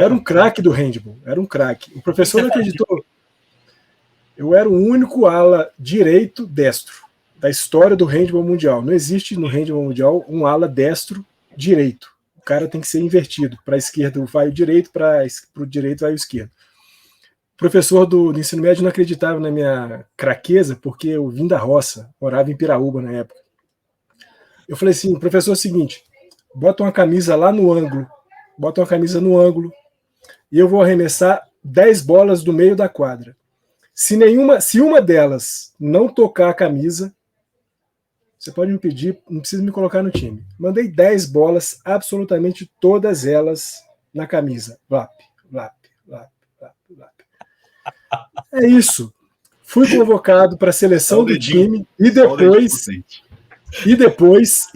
Era um craque do handball, era um craque. O professor não acreditou. Eu era o único ala direito destro da história do handball mundial. Não existe no handball mundial um ala destro direito. O cara tem que ser invertido. Para a esquerda vai o direito, para o direito vai o esquerdo. O professor do ensino médio não acreditava na minha craqueza, porque eu vim da roça, morava em Piraúba na época. Eu falei assim, professor, é o seguinte, bota uma camisa lá no ângulo, bota uma camisa no ângulo, e eu vou arremessar 10 bolas do meio da quadra. Se uma delas não tocar a camisa, você pode me pedir, não precisa me colocar no time. Mandei 10 bolas, absolutamente todas elas na camisa. Lap, lap, lap, lap, lap. É isso. Fui convocado para a seleção do time e depois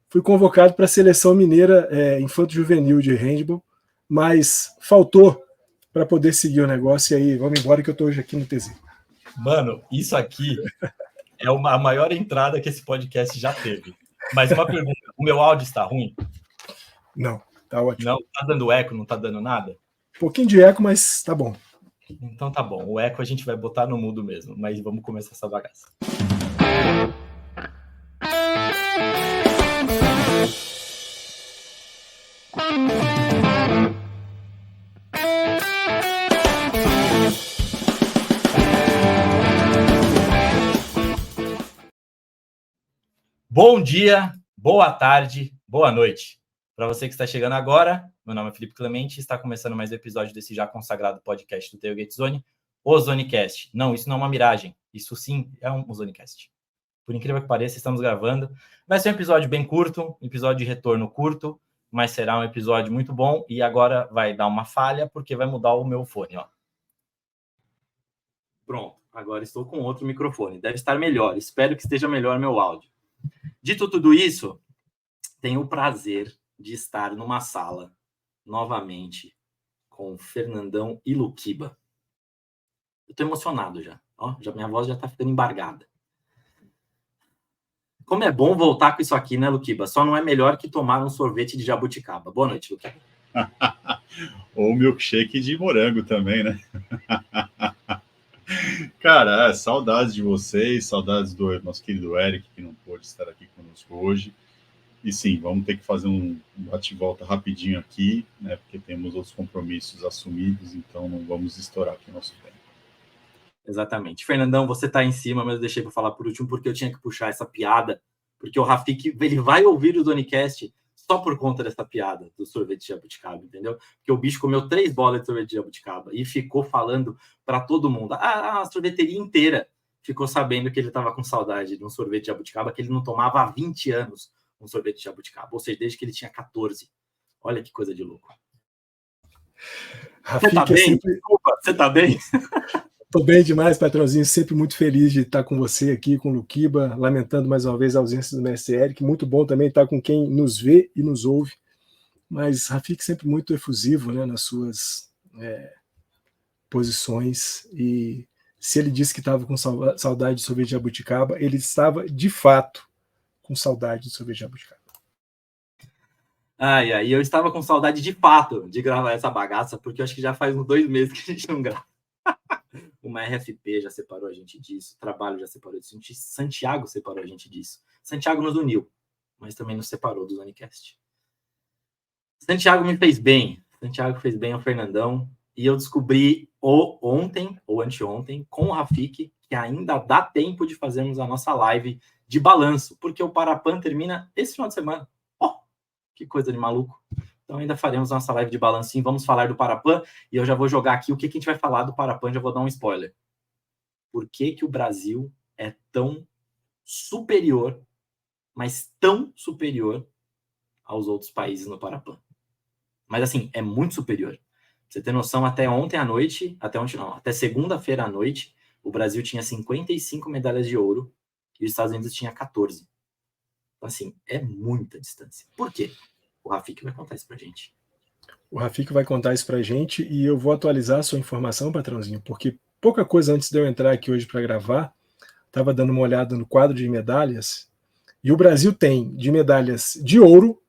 fui convocado para a seleção mineira infanto-juvenil de handball, mas faltou para poder seguir o negócio. E aí, vamos embora que eu estou hoje aqui no TZ. Mano, isso aqui é a maior entrada que esse podcast já teve. Mas uma pergunta, o meu áudio está ruim? Não, tá ótimo. Não, tá dando eco, não tá dando nada? Um pouquinho de eco, mas tá bom. Então tá bom, o eco a gente vai botar no mudo mesmo, mas vamos começar essa bagaça. Bom dia, boa tarde, boa noite. Para você que está chegando agora, meu nome é Felipe Clemente e está começando mais um episódio desse já consagrado podcast do Tailgate Zone, o Zonecast. Não, isso não é uma miragem, isso sim é um Zonecast. Por incrível que pareça, estamos gravando. Vai ser um episódio bem curto, um episódio de retorno curto, mas será um episódio muito bom e agora vai dar uma falha porque vai mudar o meu fone, ó. Pronto, agora estou com outro microfone. Deve estar melhor, espero que esteja melhor meu áudio. Dito tudo isso, tenho o prazer de estar numa sala, novamente, com Fernandão e Luquiba. Eu tô emocionado já. Ó, minha voz já tá ficando embargada. Como é bom voltar com isso aqui, né, Luquiba? Só não é melhor que tomar um sorvete de jabuticaba. Boa noite, Luquiba. Ou milkshake de morango também, né? Cara, saudades de vocês, saudades do nosso querido Eric, que não pôde estar aqui conosco hoje. E sim, vamos ter que fazer um bate-volta rapidinho aqui, né? Porque temos outros compromissos assumidos, então não vamos estourar aqui o nosso tempo. Exatamente. Fernandão, você tá em cima, mas eu deixei para falar por último porque eu tinha que puxar essa piada, porque o Rafik, ele vai ouvir o Zonecast só por conta dessa piada do sorvete de jabuticaba, entendeu? Porque o bicho comeu 3 bolas de sorvete de jabuticaba e ficou falando para todo mundo. A sorveteria inteira ficou sabendo que ele estava com saudade de um sorvete de jabuticaba que ele não tomava há 20 anos um sorvete de jabuticaba, ou seja, desde que ele tinha 14. Olha que coisa de louco. Você tá bem? Sempre... Desculpa, você tá bem? Tô bem demais, patrãozinho. Sempre muito feliz de estar com você aqui, com o Luquiba, lamentando mais uma vez a ausência do mestre Eric. Muito bom também estar com quem nos vê e nos ouve. Mas Rafik sempre muito efusivo, né, nas suas posições. E se ele disse que estava com saudade de sorvete de jabuticaba, ele estava, de fato, com saudade de sorvete de jabuticaba. Eu estava com saudade de fato de gravar essa bagaça, porque eu acho que já faz uns 2 meses que a gente não grava. Uma RFP já separou a gente disso, o trabalho já separou disso, Santiago separou a gente disso. Santiago nos uniu, mas também nos separou do Zonecast. Santiago me fez bem, Santiago fez bem ao Fernandão, e eu descobri ontem, ou anteontem, com o Rafik, que ainda dá tempo de fazermos a nossa live de balanço, porque o Parapan termina esse final de semana. Oh, que coisa de maluco. Então ainda faremos nossa live de balanço, sim. Vamos falar do Parapan, e eu já vou jogar aqui o que a gente vai falar do Parapan, já vou dar um spoiler. Por que o Brasil é tão superior, mas tão superior aos outros países no Parapan? Mas assim, é muito superior. Pra você ter noção, até segunda-feira à noite, o Brasil tinha 55 medalhas de ouro e os Estados Unidos tinha 14. Então assim, é muita distância. Por quê? O Rafik vai contar isso pra gente. O Rafik vai contar isso pra gente e eu vou atualizar a sua informação, patrãozinho, porque pouca coisa antes de eu entrar aqui hoje para gravar, estava dando uma olhada no quadro de medalhas, e o Brasil tem de medalhas de ouro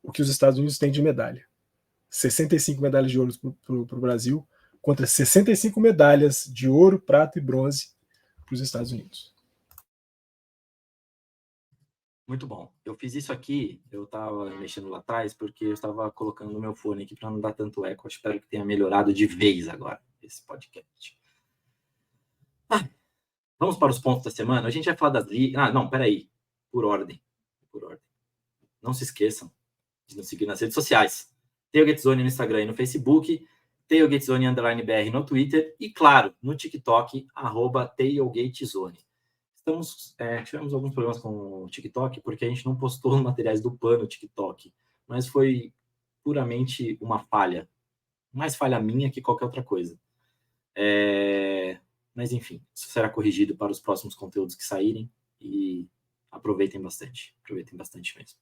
o que os Estados Unidos têm de medalha. 65 medalhas de ouro para o Brasil, contra 65 medalhas de ouro, prata e bronze para os Estados Unidos. Muito bom. Eu fiz isso aqui, eu estava mexendo lá atrás, porque eu estava colocando o meu fone aqui para não dar tanto eco. Eu espero que tenha melhorado de vez agora esse podcast. Vamos para os pontos da semana? A gente vai falar das ligas. Ah, não, peraí. Por ordem. Não se esqueçam de nos seguir nas redes sociais. TailgateZone no Instagram e no Facebook, TailgateZone_BR no Twitter e, claro, no TikTok, @TailgateZone. Tivemos alguns problemas com o TikTok, porque a gente não postou materiais do PAN no TikTok, mas foi puramente uma falha. Mais falha minha que qualquer outra coisa. Mas, enfim, isso será corrigido para os próximos conteúdos que saírem e aproveitem bastante. Aproveitem bastante mesmo.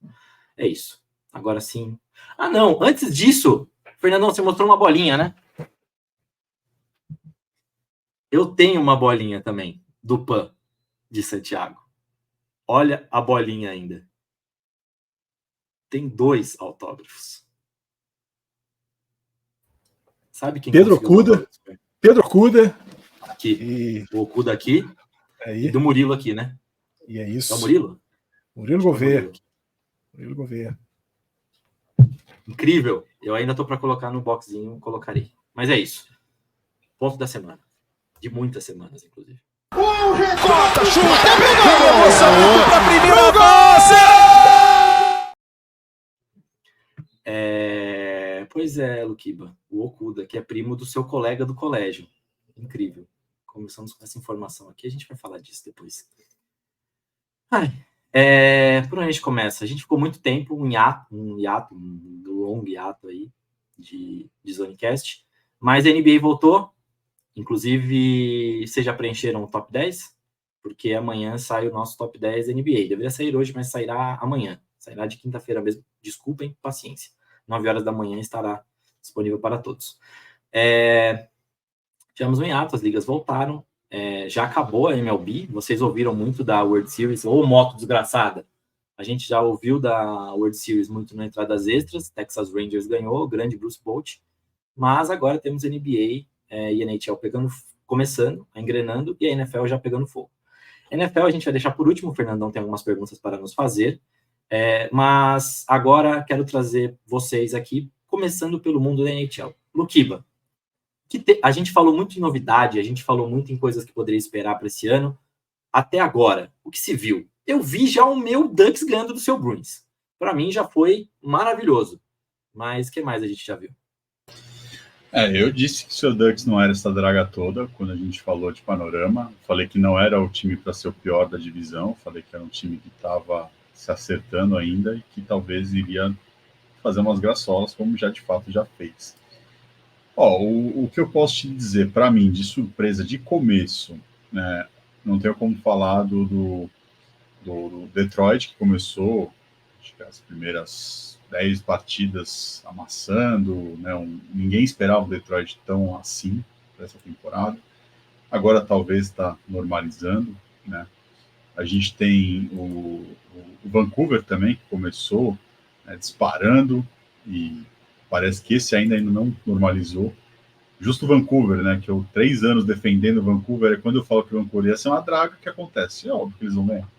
É isso. Agora sim. Ah, não. Antes disso, Fernandão, você mostrou uma bolinha, né? Eu tenho uma bolinha também, do PAN de Santiago. Olha a bolinha ainda. Tem 2 autógrafos. Sabe quem Pedro Okuda. Pedro Okuda. Aqui. O Okuda aqui. Aí. E do Murilo aqui, né? E é isso. É o Murilo? Murilo Gouveia. Murilo Gouveia. Incrível. Eu ainda tô para colocar no boxzinho, colocarei. Mas é isso. Ponto da semana. De muitas semanas, inclusive. Corta, chuta, pegou! Lançamento para primeira base! Pois é, Luquiba. O Okuda, que é primo do seu colega do colégio. Incrível. Começamos com essa informação aqui. A gente vai falar disso depois. Por onde a gente começa? A gente ficou muito tempo, um longo hiato aí de Zonecast, mas a NBA voltou. Inclusive, vocês já preencheram o top 10? Porque amanhã sai o nosso top 10 NBA. Deveria sair hoje, mas sairá amanhã. Sairá de quinta-feira mesmo. Desculpem, paciência. 9 horas da manhã estará disponível para todos. Tivemos um hiato, as ligas voltaram. Já acabou a MLB. Vocês ouviram muito da World Series, ou moto desgraçada. A gente já ouviu da World Series muito na entradas extras. Texas Rangers ganhou, o grande Bruce Bolt. Mas agora temos NBA e NHL começando, engrenando, e a NFL já pegando fogo. NFL a gente vai deixar por último, o Fernandão tem algumas perguntas para nos fazer, mas agora quero trazer vocês aqui, começando pelo mundo da NHL. Luquiba, a gente falou muito em novidade, a gente falou muito em coisas que poderia esperar para esse ano, até agora, o que se viu? Eu vi já o meu Ducks ganhando do seu Bruins. Para mim já foi maravilhoso, mas o que mais a gente já viu? Eu disse que o seu Ducks não era essa draga toda quando a gente falou de panorama. Falei que não era o time para ser o pior da divisão. Falei que era um time que estava se acertando ainda e que talvez iria fazer umas graçolas, como já de fato já fez. O que eu posso te dizer, para mim, de surpresa de começo, né, não tenho como falar do Detroit, que começou, acho que as primeiras 10 partidas amassando, né? Ninguém esperava o Detroit tão assim nessa temporada. Agora talvez está normalizando, né? A gente tem o Vancouver também, que começou, né, disparando, e parece que esse ainda não normalizou. Justo o Vancouver, né? Que eu 3 anos defendendo o Vancouver, e quando eu falo que o Vancouver ia ser uma draga, o que acontece? É óbvio que eles vão ganhar.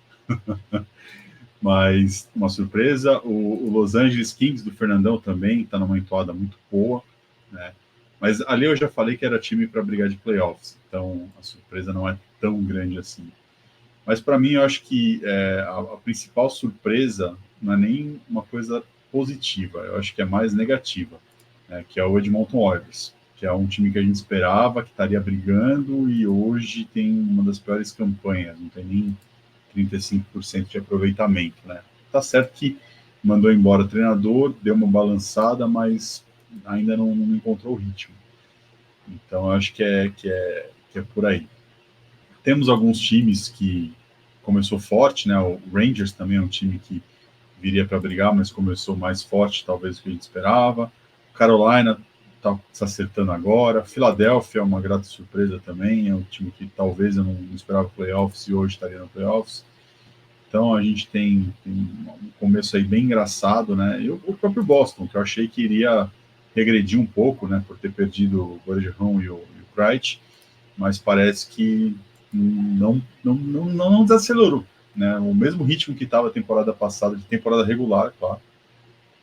Mas uma surpresa. O Los Angeles Kings do Fernandão também está numa entoada muito boa, né? Mas ali eu já falei que era time para brigar de playoffs, então a surpresa não é tão grande assim. Mas para mim eu acho que a principal surpresa não é nem uma coisa positiva, eu acho que é mais negativa, né? Que é o Edmonton Oilers, que é um time que a gente esperava que estaria brigando e hoje tem uma das piores campanhas, não tem nem 35% de aproveitamento, né? Tá certo que mandou embora o treinador, deu uma balançada, mas ainda não encontrou o ritmo. Então, eu acho que é por aí. Temos alguns times que começou forte, né? O Rangers também é um time que viria para brigar, mas começou mais forte, talvez, do que a gente esperava. Carolina está se acertando agora. Philadelphia é uma grata surpresa também, é um time que talvez eu não esperava playoffs e hoje estaria no playoffs. Então a gente tem um começo aí bem engraçado, né? E o próprio Boston, que eu achei que iria regrediu um pouco, né, por ter perdido o Bergeron e o Krejci, mas parece que não desacelerou, né? O mesmo ritmo que estava a temporada passada, de temporada regular, claro,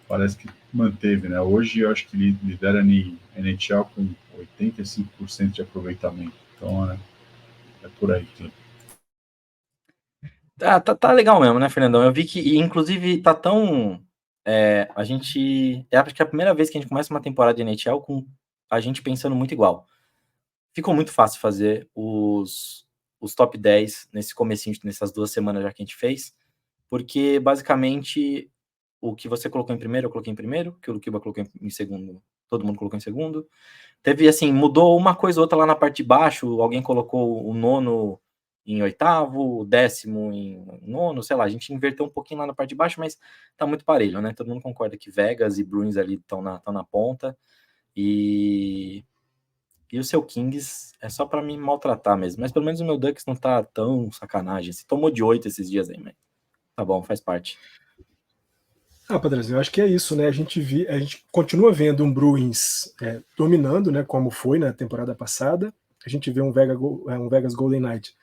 parece que manteve, né? Hoje eu acho que ele lidera a NHL com 85% de aproveitamento. Então é por aí. Tá legal mesmo, né, Fernandão? Eu vi que, e, inclusive, tá tão... a gente... acho que é a primeira vez que a gente começa uma temporada de NHL com a gente pensando muito igual. Ficou muito fácil fazer os top 10 nesse comecinho, nessas 2 semanas já que a gente fez, porque, basicamente, o que você colocou em primeiro, eu coloquei em primeiro, o que o Luquiba colocou em segundo, todo mundo colocou em segundo. Teve, assim, mudou uma coisa ou outra lá na parte de baixo, alguém colocou o nono em oitavo, o 10º em nono, sei lá, a gente inverteu um pouquinho lá na parte de baixo, mas tá muito parelho, né? Todo mundo concorda que Vegas e Bruins ali estão na ponta, e o seu Kings é só pra me maltratar mesmo, mas pelo menos o meu Ducks não tá tão sacanagem, se tomou de 8 esses dias aí, mas tá bom, faz parte. Padrezinho, eu acho que é isso, né? A gente continua vendo um Bruins dominando, né? Como foi na temporada passada. A gente vê um Vegas Golden Knight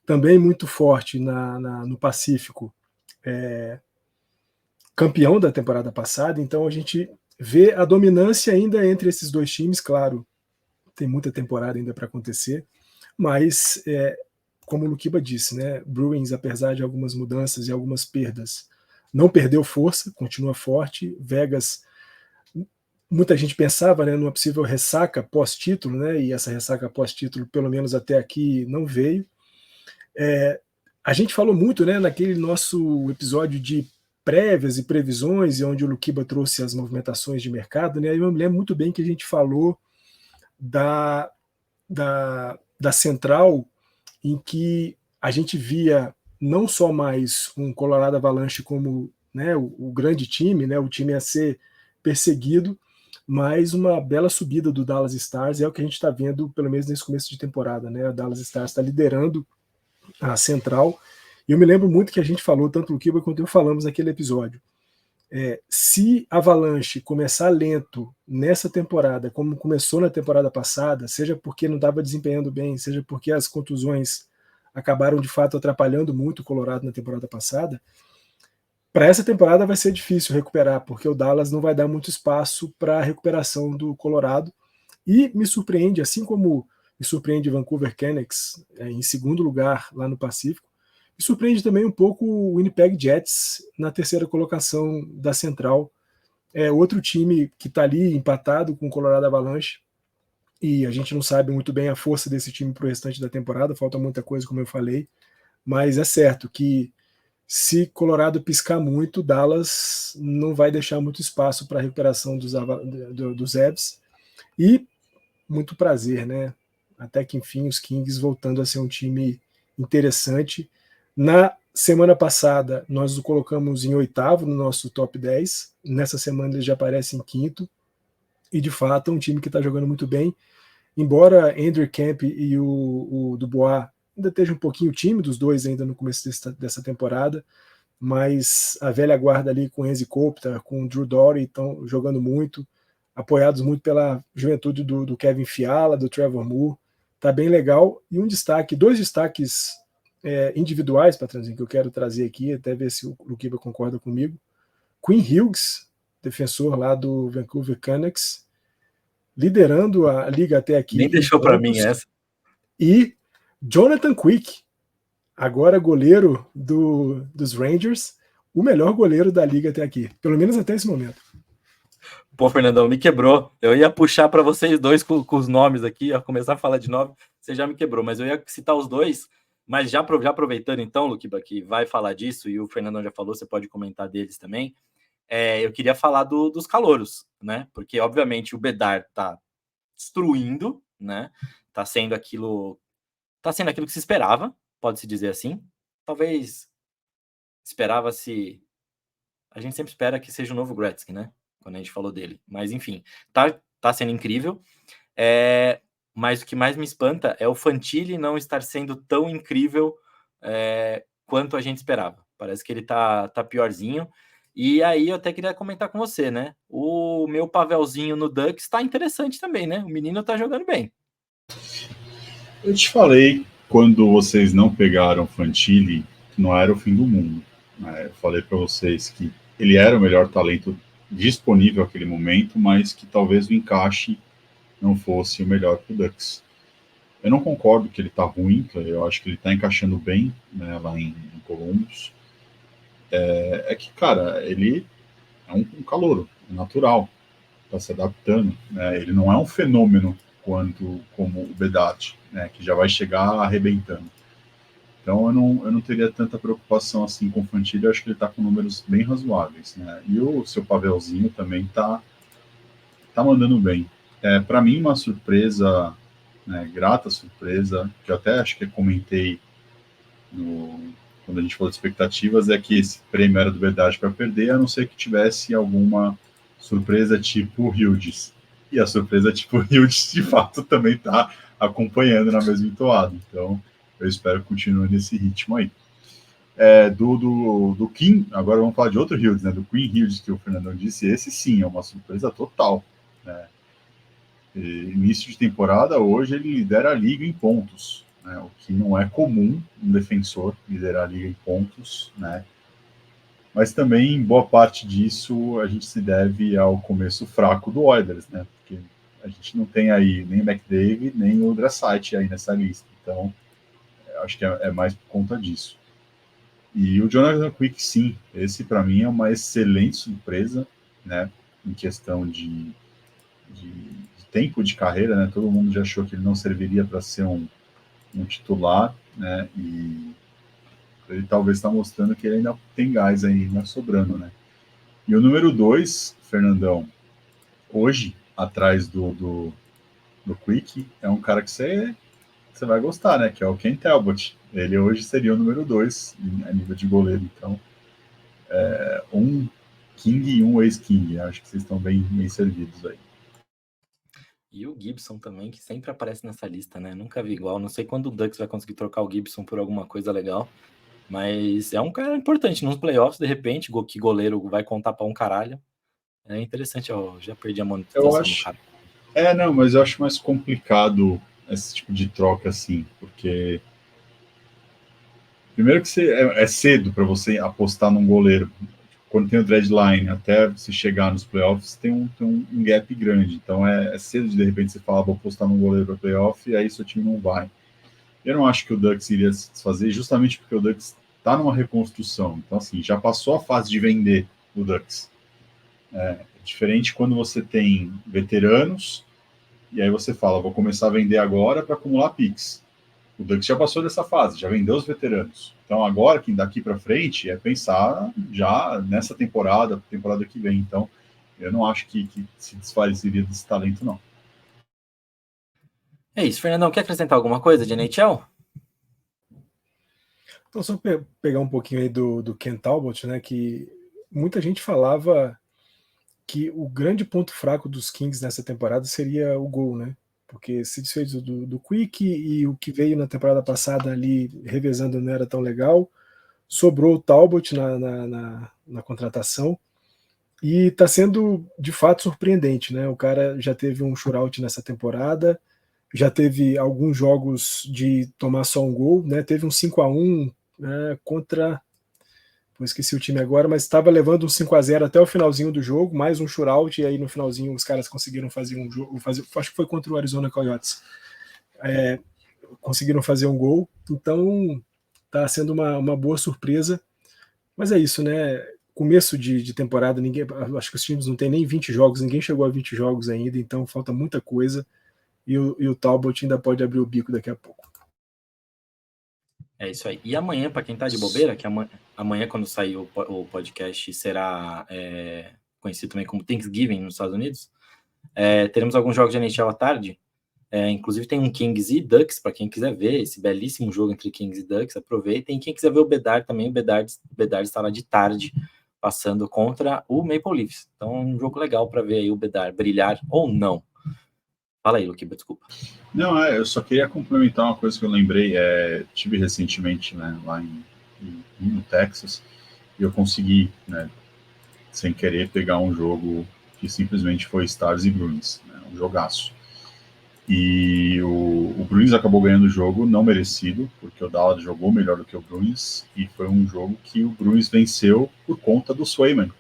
também muito forte no Pacífico, campeão da temporada passada. Então a gente vê a dominância ainda entre esses dois times. Claro, tem muita temporada ainda para acontecer, mas como o Luquiba disse, né? Bruins, apesar de algumas mudanças e algumas perdas, não perdeu força, continua forte. Vegas, muita gente pensava, né, numa possível ressaca pós-título, né, e essa ressaca pós-título, pelo menos até aqui, não veio. A gente falou muito, né, naquele nosso episódio de prévias e previsões, onde o Luquiba trouxe as movimentações de mercado, né, eu me lembro muito bem que a gente falou da Central, em que a gente via não só mais um Colorado Avalanche como, né, o grande time, né, o time a ser perseguido, mas uma bela subida do Dallas Stars, é o que a gente está vendo, pelo menos nesse começo de temporada, né? O Dallas Stars está liderando a Central, e eu me lembro muito que a gente falou, tanto o Kiba quanto eu falamos naquele episódio, se a Avalanche começar lento nessa temporada, como começou na temporada passada, seja porque não estava desempenhando bem, seja porque as contusões acabaram de fato atrapalhando muito o Colorado na temporada passada, para essa temporada vai ser difícil recuperar, porque o Dallas não vai dar muito espaço para a recuperação do Colorado. E me surpreende, assim como me surpreende Vancouver Canucks em segundo lugar lá no Pacífico, me surpreende também um pouco o Winnipeg Jets na terceira colocação da Central. É outro time que está ali empatado com o Colorado Avalanche, e a gente não sabe muito bem a força desse time para o restante da temporada, falta muita coisa, como eu falei, mas é certo que se Colorado piscar muito, Dallas não vai deixar muito espaço para a recuperação dos Avs. E muito prazer, né? Até que enfim os Kings voltando a ser um time interessante. Na semana passada nós o colocamos em oitavo no nosso top 10. Nessa semana ele já aparece em quinto. E de fato é um time que está jogando muito bem. Embora Andrew Kemp e o Dubois ainda estejam um pouquinho tímidos, os dois ainda no começo dessa temporada, mas a velha guarda ali com Enzi Kopitar, com o Drew Doughty estão jogando muito, apoiados muito pela juventude do Kevin Fiala, do Trevor Moore, tá bem legal. E dois destaques individuais, Patranzinho, que eu quero trazer aqui, até ver se o Luquiba concorda comigo. Quinn Hughes, defensor lá do Vancouver Canucks, liderando a liga até aqui. Nem deixou para mim essa. E Jonathan Quick, agora goleiro dos Rangers, o melhor goleiro da liga até aqui, pelo menos até esse momento. Pô, Fernandão, me quebrou. Eu ia puxar para vocês dois com os nomes aqui, ia começar a falar de nome, você já me quebrou, mas eu ia citar os dois, mas já aproveitando então, Luquiba, que vai falar disso, e o Fernandão já falou, você pode comentar deles também, eu queria falar dos calouros, né? Porque, obviamente, o Bedard tá destruindo, né? Tá sendo aquilo que se esperava, pode-se dizer assim. Talvez esperava-se... A gente sempre espera que seja o novo Gretzky, né? Quando a gente falou dele. Mas, enfim, tá sendo incrível. Mas o que mais me espanta é o Fantilli não estar sendo tão incrível quanto a gente esperava. Parece que ele tá piorzinho. E aí eu até queria comentar com você, né? O meu Pavelzinho no Ducks está interessante também, né? O menino tá jogando bem. Eu te falei, quando vocês não pegaram Fantilli, que não era o fim do mundo. Né? Eu falei para vocês que ele era o melhor talento disponível naquele momento, mas que talvez o encaixe não fosse o melhor para o Ducks. Eu não concordo que ele está ruim, eu acho que ele está encaixando bem, né, lá em Columbus. É que, cara, ele é um calouro, natural, está se adaptando. Né? Ele não é um fenômeno como o Bedard, né, que já vai chegar arrebentando. Então eu não teria tanta preocupação assim com o Fantilli, eu acho que ele está com números bem razoáveis. Né? E o seu Pavelzinho também está mandando bem. Para mim, uma surpresa, né, grata surpresa, que eu até acho que eu comentei quando a gente falou de expectativas, é que esse prêmio era do Bedard para perder, a não ser que tivesse alguma surpresa tipo Hughes. E a surpresa tipo Hughes, de fato, também está acompanhando na mesma entoada. Então, eu espero que continue nesse ritmo aí. Do Kim, agora vamos falar de outro Hughes, né? Do Quinn Hughes, que o Fernandão disse, esse sim é uma surpresa total. Né? Início de temporada, hoje ele lidera a liga em pontos, né? O que não é comum um defensor liderar a liga em pontos, né? Mas também boa parte disso a gente se deve ao começo fraco do Oilers, né? Porque a gente não tem aí nem o McDavid, nem o Draisaitl aí nessa lista, então acho que é mais por conta disso. E o Jonathan Quick, sim, esse para mim é uma excelente surpresa, né? Em questão de tempo de carreira, né? Todo mundo já achou que ele não serviria para ser um titular, né? E ele talvez está mostrando que ele ainda tem gás ainda sobrando, né? E o número 2, Fernandão, hoje, atrás do Quick, é um cara que você vai gostar, né? Que é o Ken Talbot. Ele hoje seria o número 2 a nível de goleiro. Então, um King e um ex-King. Acho que vocês estão bem servidos aí. E o Gibson também, que sempre aparece nessa lista, né? Nunca vi igual. Não sei quando o Ducks vai conseguir trocar o Gibson por alguma coisa legal. Mas é um cara importante nos playoffs, de repente, que goleiro vai contar para um caralho. É interessante, ó, já perdi a monetização do cara. Não, mas eu acho mais complicado esse tipo de troca assim, porque primeiro que é cedo para você apostar num goleiro. Quando tem o deadline, até você chegar nos playoffs, tem um gap grande. Então é cedo de repente você falar, vou apostar num goleiro para playoff, e aí seu time não vai. Eu não acho que o Ducks iria se desfazer, justamente porque o Ducks está numa reconstrução. Então, assim, já passou a fase de vender o Ducks. É diferente quando você tem veteranos, e aí você fala, vou começar a vender agora para acumular picks. O Ducks já passou dessa fase, já vendeu os veteranos. Então agora, que daqui para frente, é pensar já nessa temporada que vem. Então, eu não acho que se desfazeria desse talento, não. É isso, Fernandão, quer acrescentar alguma coisa de NHL? Então, só pegar um pouquinho aí do Ken Talbot, né, que muita gente falava que o grande ponto fraco dos Kings nessa temporada seria o gol, né? Porque se desfez do Quick e o que veio na temporada passada ali revezando não era tão legal. Sobrou o Talbot na contratação e está sendo de fato surpreendente, né? O cara já teve um shootout nessa temporada, já teve alguns jogos de tomar só um gol, né? Teve um 5-1 contra. Eu esqueci o time agora, mas estava levando um 5-0 até o finalzinho do jogo, mais um shootout, e aí no finalzinho os caras conseguiram fazer um jogo, acho que foi contra o Arizona Coyotes. Conseguiram fazer um gol, então está sendo uma boa surpresa. Mas é isso, né? Começo de temporada, acho que os times não tem nem 20 jogos, ninguém chegou a 20 jogos ainda, então falta muita coisa, e o Talbot ainda pode abrir o bico daqui a pouco. É isso aí. E amanhã, para quem tá de bobeira, que amanhã quando sair o podcast, será conhecido também como Thanksgiving nos Estados Unidos, teremos alguns jogos de NHL à tarde. Inclusive tem um Kings e Ducks, para quem quiser ver esse belíssimo jogo entre Kings e Ducks, aproveitem. E quem quiser ver o Bedard também, o Bedard estará de tarde, passando contra o Maple Leafs. Então é um jogo legal para ver aí o Bedard brilhar ou não. Fala aí, Luquiba, desculpa. Não, eu só queria complementar uma coisa que eu lembrei. Tive recentemente, né, lá no Texas, e eu consegui, né, sem querer pegar um jogo que simplesmente foi Stars e Bruins, né, um jogaço. E o Bruins acabou ganhando o jogo, não merecido, porque o Dallas jogou melhor do que o Bruins, e foi um jogo que o Bruins venceu por conta do Swayman,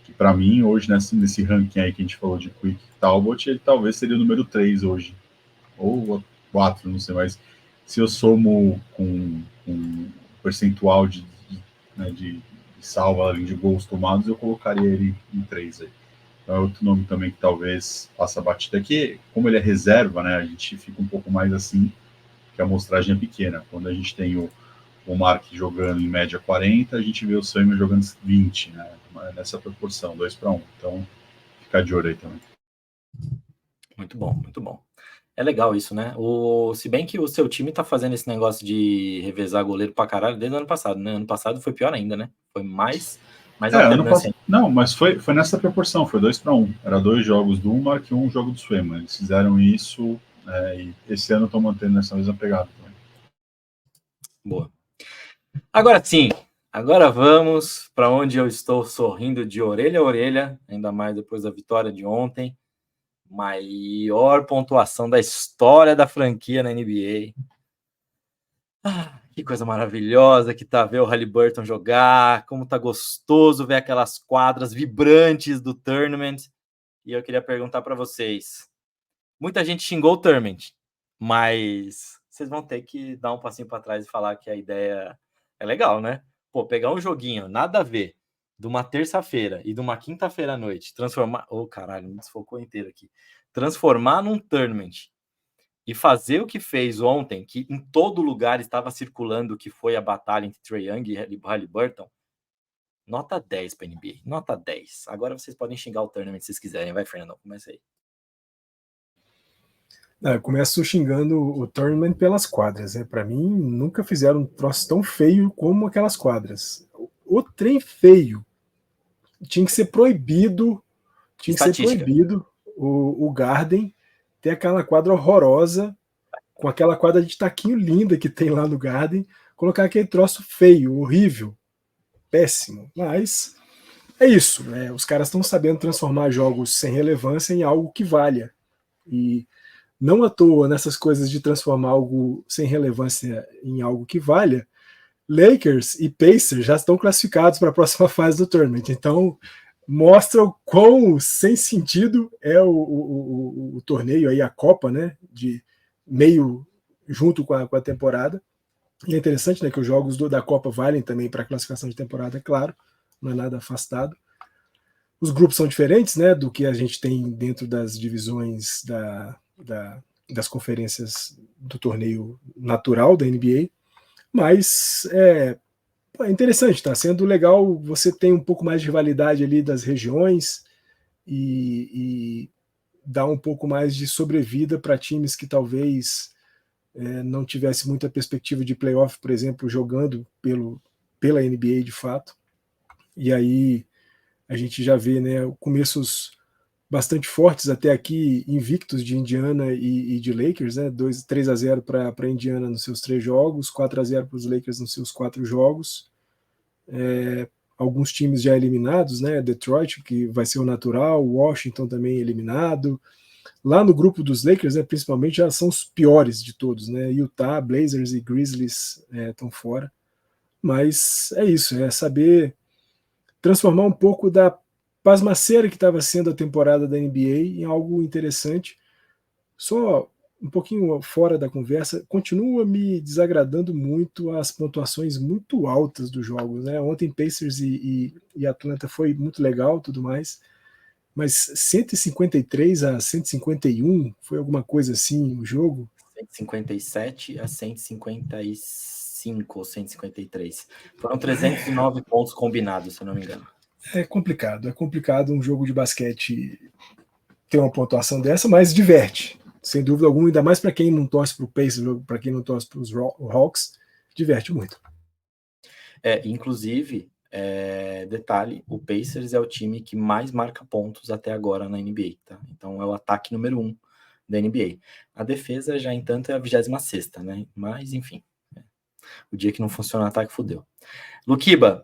que para mim, hoje, nesse ranking aí que a gente falou de Quick Talbot, ele talvez seria o número 3 hoje, ou 4, não sei, mas se eu somo com percentual de salva, além de gols tomados, eu colocaria ele em 3 aí. Então é outro nome também que talvez faça batida aqui. Como ele é reserva, né, a gente fica um pouco mais assim, que a amostragem é pequena. Quando a gente tem o Mark jogando em média 40, a gente vê o Swayman jogando 20, né, nessa proporção, 2-1. Então, ficar de olho aí também. Muito bom, muito bom. É legal isso, né? Se bem que o seu time tá fazendo esse negócio de revezar goleiro pra caralho desde o ano passado, né? Ano passado foi pior ainda, né? Foi mais alternância. Não, mas foi nessa proporção, foi 2-1. Era 2 jogos do Mark e 1 jogo do Swayman. Eles fizeram isso e esse ano estão mantendo nessa mesma pegada também. Boa. Agora sim, agora vamos para onde eu estou sorrindo de orelha a orelha, ainda mais depois da vitória de ontem. Maior pontuação da história da franquia na NBA. Que coisa maravilhosa que tá ver o Haliburton jogar, como tá gostoso ver aquelas quadras vibrantes do tournament. E eu queria perguntar para vocês. Muita gente xingou o tournament, mas vocês vão ter que dar um passinho para trás e falar que a ideia é legal, né? Pô, pegar um joguinho, nada a ver, de uma terça-feira e de uma quinta-feira à noite, transformar... caralho, me desfocou inteiro aqui. Transformar num tournament e fazer o que fez ontem, que em todo lugar estava circulando que foi a batalha entre Trae Young e Haliburton, nota 10 para a NBA, nota 10. Agora vocês podem xingar o tournament se vocês quiserem. Vai, Fernando, começa aí. Eu começo xingando o tournament pelas quadras. Para mim, nunca fizeram um troço tão feio como aquelas quadras. O trem feio tinha que ser proibido. Tinha que ser proibido o Garden ter aquela quadra horrorosa, com aquela quadra de taquinho linda que tem lá no Garden, colocar aquele troço feio, horrível, péssimo. Mas é isso, né? Os caras estão sabendo transformar jogos sem relevância em algo que valha. E não à toa, nessas coisas de transformar algo sem relevância em algo que valha, Lakers e Pacers já estão classificados para a próxima fase do tournament. Então, mostra o quão sem sentido é o torneio, aí, a Copa, né? De meio junto com a temporada. E é interessante, né, que os jogos da Copa valem também para a classificação de temporada, é claro, não é nada afastado. Os grupos são diferentes, né, do que a gente tem dentro das divisões das conferências do torneio natural da NBA, mas é interessante, está sendo legal. Você tem um pouco mais de rivalidade ali das regiões e dá um pouco mais de sobrevida para times que talvez não tivesse muita perspectiva de playoff, por exemplo, jogando pela NBA de fato. E aí a gente já vê, né, começos bastante fortes até aqui, invictos de Indiana e de Lakers, né? 3-0 para Indiana nos seus 3 jogos, 4-0 para os Lakers nos seus 4 jogos. Alguns times já eliminados, né? Detroit, que vai ser o natural, Washington também eliminado. Lá no grupo dos Lakers, né, principalmente, já são os piores de todos, né? Utah, Blazers e Grizzlies estão fora. Mas é isso, é saber transformar um pouco da pasmaceira que estava sendo a temporada da NBA em algo interessante. Só um pouquinho fora da conversa, continua me desagradando muito as pontuações muito altas dos jogos, né? Ontem Pacers e Atlanta foi muito legal, tudo mais, mas 153-151 foi alguma coisa assim o jogo? 157-155 ou 153. Foram 309 pontos combinados, se eu não me engano. É complicado um jogo de basquete ter uma pontuação dessa, mas diverte, sem dúvida alguma, ainda mais para quem não torce para o Pacers, para quem não torce para os Hawks, diverte muito. Inclusive, detalhe, o Pacers é o time que mais marca pontos até agora na NBA, tá? Então é o ataque número 1 da NBA. A defesa já, entanto, é a 26ª, né? Mas, enfim, o dia que não funciona o ataque, fudeu. Luquiba,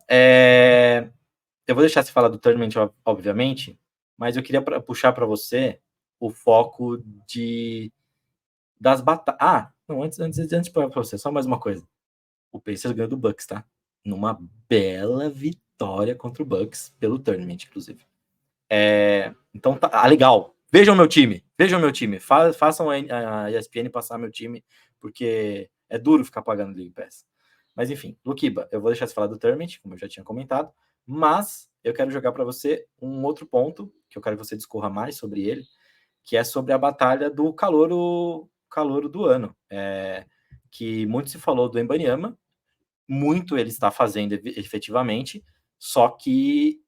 eu vou deixar você falar do tournament, obviamente, mas eu queria puxar para você o foco das batalhas. Não, antes para você, só mais uma coisa. O Pacers ganhou do Bucks, tá? Numa bela vitória contra o Bucks pelo tournament, inclusive. Então, tá legal. Vejam meu time. Façam a ESPN passar meu time, porque é duro ficar pagando League Pass. Mas enfim, Luquiba, eu vou deixar você falar do tournament, como eu já tinha comentado, mas eu quero jogar para você um outro ponto, que eu quero que você discorra mais sobre ele, que é sobre a batalha do calouro do ano. Que muito se falou do Wembanyama, muito ele está fazendo efetivamente, só que,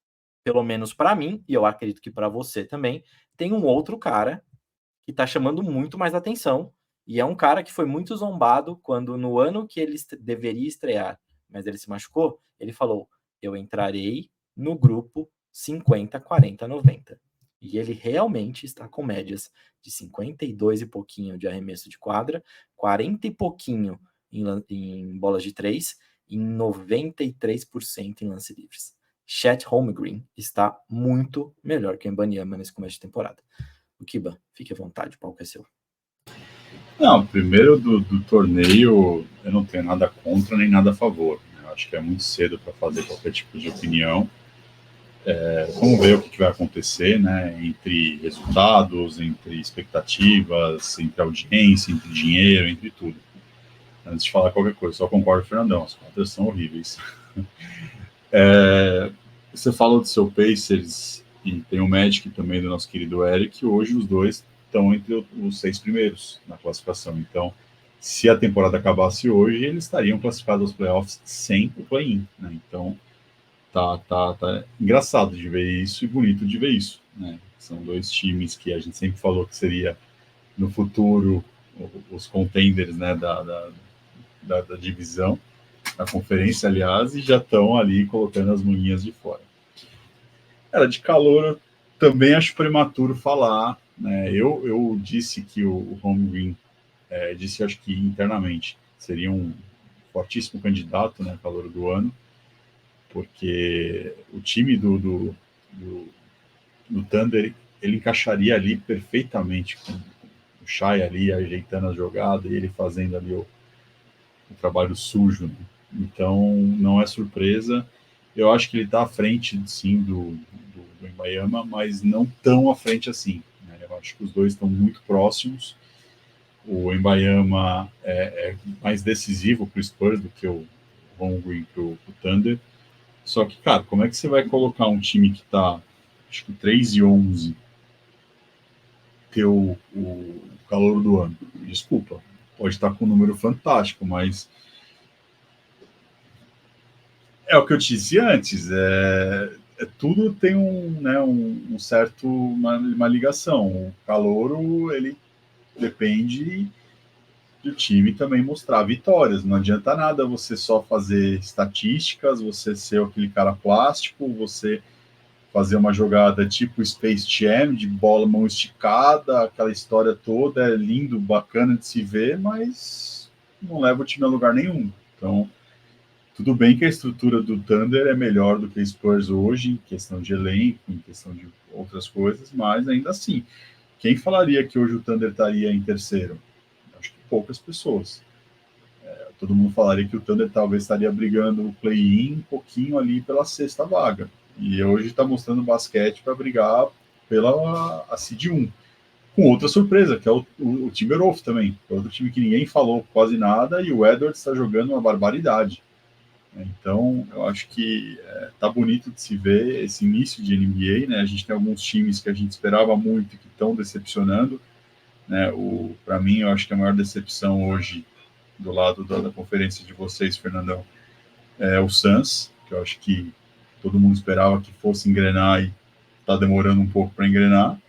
pelo menos para mim, e eu acredito que para você também, tem um outro cara que está chamando muito mais atenção, e é um cara que foi muito zombado quando, no ano que ele deveria estrear, mas ele se machucou, ele falou, eu entrarei no grupo 50, 40, 90. E ele realmente está com médias de 52 e pouquinho de arremesso de quadra, 40 e pouquinho em bolas de 3 e 93% em lance livres. Chet Holmgren está muito melhor que o Wembanyama nesse começo de temporada. O Kiba, fique à vontade, o palco é seu. Não, primeiro do torneio, eu não tenho nada contra nem nada a favor. Eu acho que é muito cedo para fazer qualquer tipo de opinião. Vamos ver o que vai acontecer, né? Entre resultados, entre expectativas, entre audiência, entre dinheiro, entre tudo. Antes de falar qualquer coisa, só concordo com o Fernandão, as contas são horríveis. Você falou do seu Pacers e tem o Magic também do nosso querido Eric. Hoje os dois estão entre os 6 primeiros na classificação. Então, se a temporada acabasse hoje, eles estariam classificados aos playoffs sem o play-in, né? Então, tá engraçado de ver isso e bonito de ver isso, né? São dois times que a gente sempre falou que seria no futuro os contenders, né, da divisão, da conferência, aliás, e já estão ali colocando as manhinhas de fora. De calor, eu também acho prematuro falar, né? Eu disse que o Holmgren, disse, acho que internamente, seria um fortíssimo candidato, né, calor do ano, porque o time do Thunder, ele encaixaria ali perfeitamente com o Shai ali ajeitando a jogada e ele fazendo ali o trabalho sujo, né? Então não é surpresa. Eu acho que ele está à frente, sim, do Wembanyama, mas não tão à frente assim, né? Eu acho que os dois estão muito próximos. O Wembanyama é mais decisivo para o Spurs do que o Holmgren para o Thunder. Só que, cara, como é que você vai colocar um time que está, acho que 3-11, ter o calor do ano? Desculpa, pode estar com um número fantástico, mas é o que eu te disse antes, tudo tem um certo, uma ligação. O calouro, ele depende do time também mostrar vitórias. Não adianta nada você só fazer estatísticas, você ser aquele cara plástico, você fazer uma jogada tipo Space Jam, de bola mão esticada, aquela história toda, é lindo, bacana de se ver, mas não leva o time a lugar nenhum. Então, tudo bem que a estrutura do Thunder é melhor do que a Spurs hoje, em questão de elenco, em questão de outras coisas, mas ainda assim, quem falaria que hoje o Thunder estaria em terceiro? Acho que poucas pessoas. Todo mundo falaria que o Thunder talvez estaria brigando o play-in um pouquinho ali pela sexta vaga. E hoje está mostrando basquete para brigar pela a seed 1. Com outra surpresa, que é o Timberwolves também. É outro time que ninguém falou quase nada e o Edwards está jogando uma barbaridade. Então, eu acho que tá bonito de se ver esse início de NBA, né? A gente tem alguns times que a gente esperava muito e que estão decepcionando, né? Para mim, eu acho que a maior decepção hoje do lado da conferência de vocês, Fernandão, é o Suns, que eu acho que todo mundo esperava que fosse engrenar e está demorando um pouco para engrenar.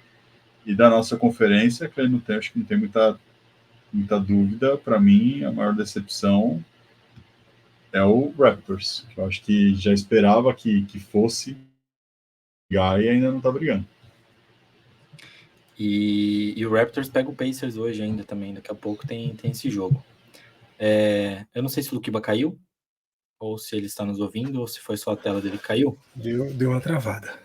E da nossa conferência, que não tem, acho que não tem muita dúvida, para mim, a maior decepção é o Raptors, que eu acho que já esperava que fosse brigar e ainda não está brigando. E o Raptors pega o Pacers hoje ainda também, daqui a pouco tem esse jogo. Eu não sei se o Luquiba caiu. ou se ele está nos ouvindo, ou se foi só a tela dele que caiu. Deu uma travada.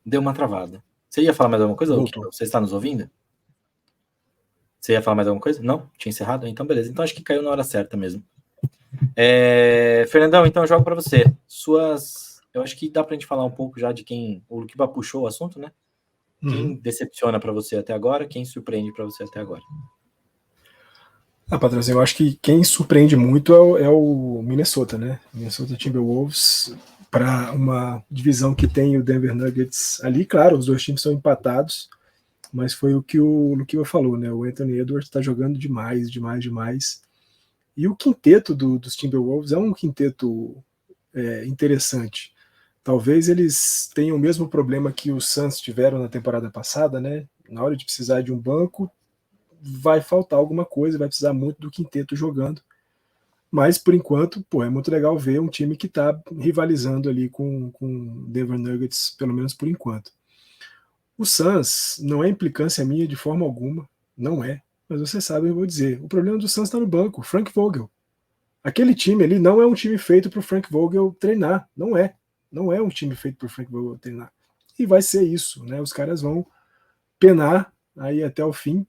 Deu uma travada. Você ia falar mais alguma coisa? Voltou. Você está nos ouvindo? Você ia falar mais alguma coisa? Não? Tinha encerrado? Então, beleza. Então, acho que caiu na hora certa mesmo. Fernandão, então eu jogo para você. Eu acho que dá para a gente falar um pouco já de quem... O Luquiba puxou o assunto, né? Quem decepciona para você até agora? Quem surpreende para você até agora? Patrãozinho, eu acho que quem surpreende muito é o Minnesota, né? Minnesota Timberwolves, para uma divisão que tem o Denver Nuggets ali, claro, os dois times são empatados, mas foi o que o Luquiba falou, né? O Anthony Edwards está jogando demais. E o quinteto dos Timberwolves é um quinteto interessante. Talvez eles tenham o mesmo problema que os Suns tiveram na temporada passada, né? Na hora de precisar de um banco, vai faltar alguma coisa, vai precisar muito do quinteto jogando. Mas, por enquanto, é muito legal ver um time que está rivalizando ali com o Denver Nuggets, pelo menos por enquanto. O Suns não é implicância minha de forma alguma, não é. Mas você sabe, eu vou dizer, o problema do Suns está no banco, Frank Vogel. Aquele time ali não é um time feito para o Frank Vogel treinar, não é. Não é um time feito para o Frank Vogel treinar. E vai ser isso, né? Os caras vão penar aí até o fim.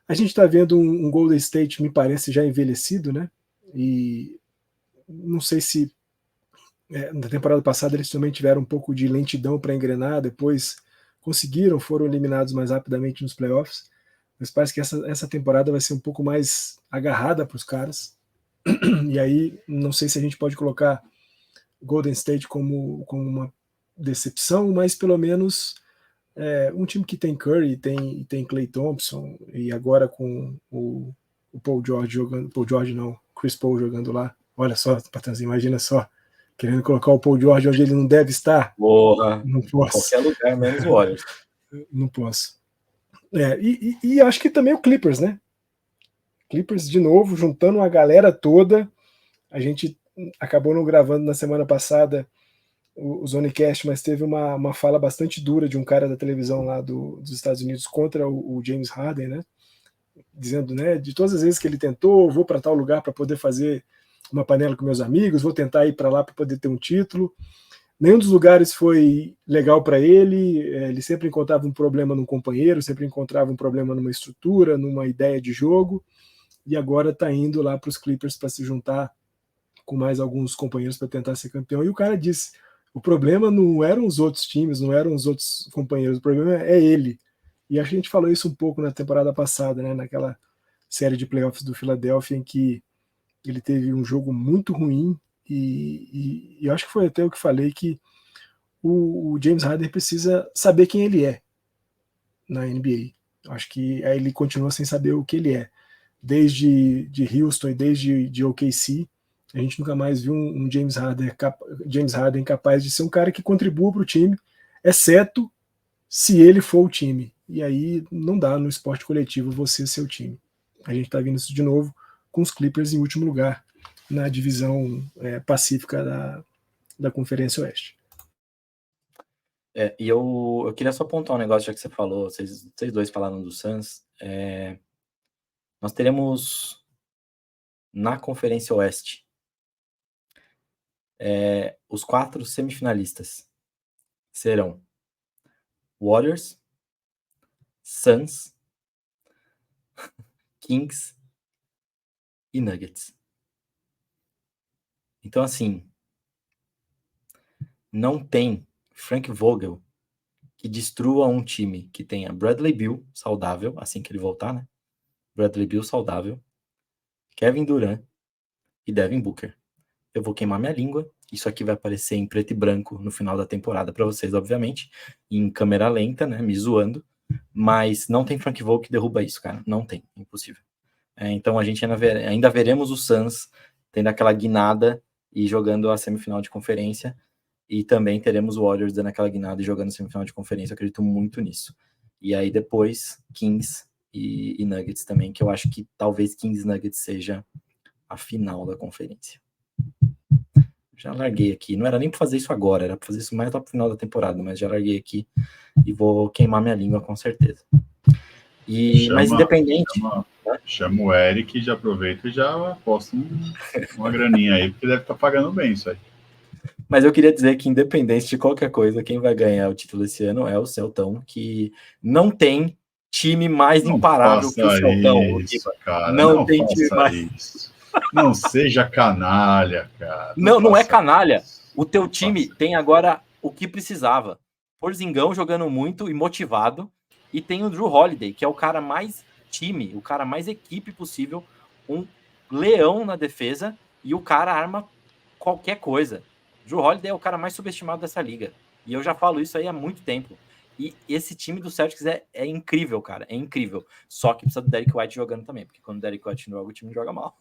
A gente está vendo um Golden State, me parece, já envelhecido, né? E não sei se na temporada passada eles também tiveram um pouco de lentidão para engrenar, depois foram eliminados mais rapidamente nos playoffs, mas parece que essa temporada vai ser um pouco mais agarrada para os caras. E aí, não sei se a gente pode colocar Golden State como uma decepção, mas pelo menos um time que tem Curry, tem Klay Thompson, e agora com o Paul George jogando, Chris Paul jogando lá. Olha só, Patrãozinho, imagina só, querendo colocar o Paul George onde ele não deve estar. Porra, não posso. Qualquer lugar, menos o Warriors. Não posso. E acho que também o Clippers, né? Clippers, de novo, juntando a galera toda. A gente acabou não gravando na semana passada o Zonecast, mas teve uma fala bastante dura de um cara da televisão lá dos Estados Unidos contra o James Harden, né? Dizendo, né, de todas as vezes que ele tentou, vou para tal lugar para poder fazer uma panela com meus amigos, vou tentar ir para lá para poder ter um título. Nenhum dos lugares foi legal para ele sempre encontrava um problema num companheiro, sempre encontrava um problema numa estrutura, numa ideia de jogo, e agora está indo lá para os Clippers para se juntar com mais alguns companheiros para tentar ser campeão. E o cara disse, o problema não eram os outros times, não eram os outros companheiros, o problema é ele. E a gente falou isso um pouco na temporada passada, né, naquela série de playoffs do Philadelphia, em que ele teve um jogo muito ruim, e eu acho que foi até o que falei, que o James Harden precisa saber quem ele é na NBA. Eu acho que aí ele continua sem saber o que ele é. Desde Houston e desde OKC, a gente nunca mais viu um James Harden capaz de ser um cara que contribua para o time, exceto se ele for o time. E aí não dá no esporte coletivo você ser o time. A gente está vendo isso de novo com os Clippers em último lugar na divisão pacífica da Conferência Oeste. E eu queria só apontar um negócio, já que você falou, vocês dois falaram do Suns. Nós teremos na Conferência Oeste os 4 semifinalistas serão Warriors, Suns, Kings e Nuggets. Então, assim, não tem Frank Vogel que destrua um time que tenha Bradley Beal saudável, assim que ele voltar, né? Bradley Beal saudável, Kevin Durant e Devin Booker. Eu vou queimar minha língua, isso aqui vai aparecer em preto e branco no final da temporada para vocês, obviamente, em câmera lenta, né, me zoando, mas não tem Frank Vogel que derruba isso, cara, não tem, impossível. Então a gente ainda veremos o Suns tendo aquela guinada e jogando a semifinal de conferência, e também teremos o Warriors dando aquela guinada e jogando a semifinal de conferência, eu acredito muito nisso. E aí depois, Kings e Nuggets também, que eu acho que talvez Kings e Nuggets seja a final da conferência. Já larguei aqui, não era nem para fazer isso agora, era para fazer isso mais lá pro final da temporada, mas já larguei aqui e vou queimar minha língua com certeza. Mas independente... Chama o Eric e já aproveita e já aposta uma graninha aí, porque deve estar pagando bem isso aí. Mas eu queria dizer que, independente de qualquer coisa, quem vai ganhar o título esse ano é o Celtão, que não tem time mais imparável que o Celtão. Isso, cara, não tem time mais. Isso. Não seja canalha, cara. Não é canalha. O teu time tem agora o que precisava. Porzingão jogando muito e motivado. E tem o Drew Holiday, que é o cara mais time, o cara mais equipe possível. Um leão na defesa e o cara arma qualquer coisa. Drew Holiday é o cara mais subestimado dessa liga. E eu já falo isso aí há muito tempo. E esse time do Celtics é incrível, cara. É incrível. Só que precisa do Derrick White jogando também. Porque quando o Derrick White joga, o time joga mal.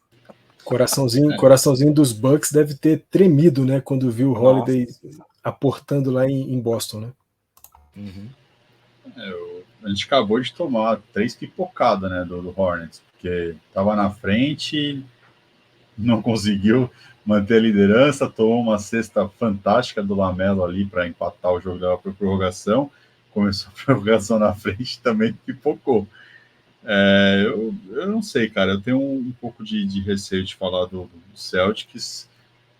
Coraçãozinho dos Bucks deve ter tremido, né? Quando viu o Holiday aportando lá em Boston, né? Uhum. A gente acabou de tomar 3 pipocadas, né, do Hornets. Porque tava na frente, não conseguiu manter a liderança, tomou uma cesta fantástica do Lamelo ali para empatar o jogo da prorrogação, começou a prorrogação na frente, também pipocou. Eu não sei, cara, eu tenho um pouco de receio de falar do Celtics,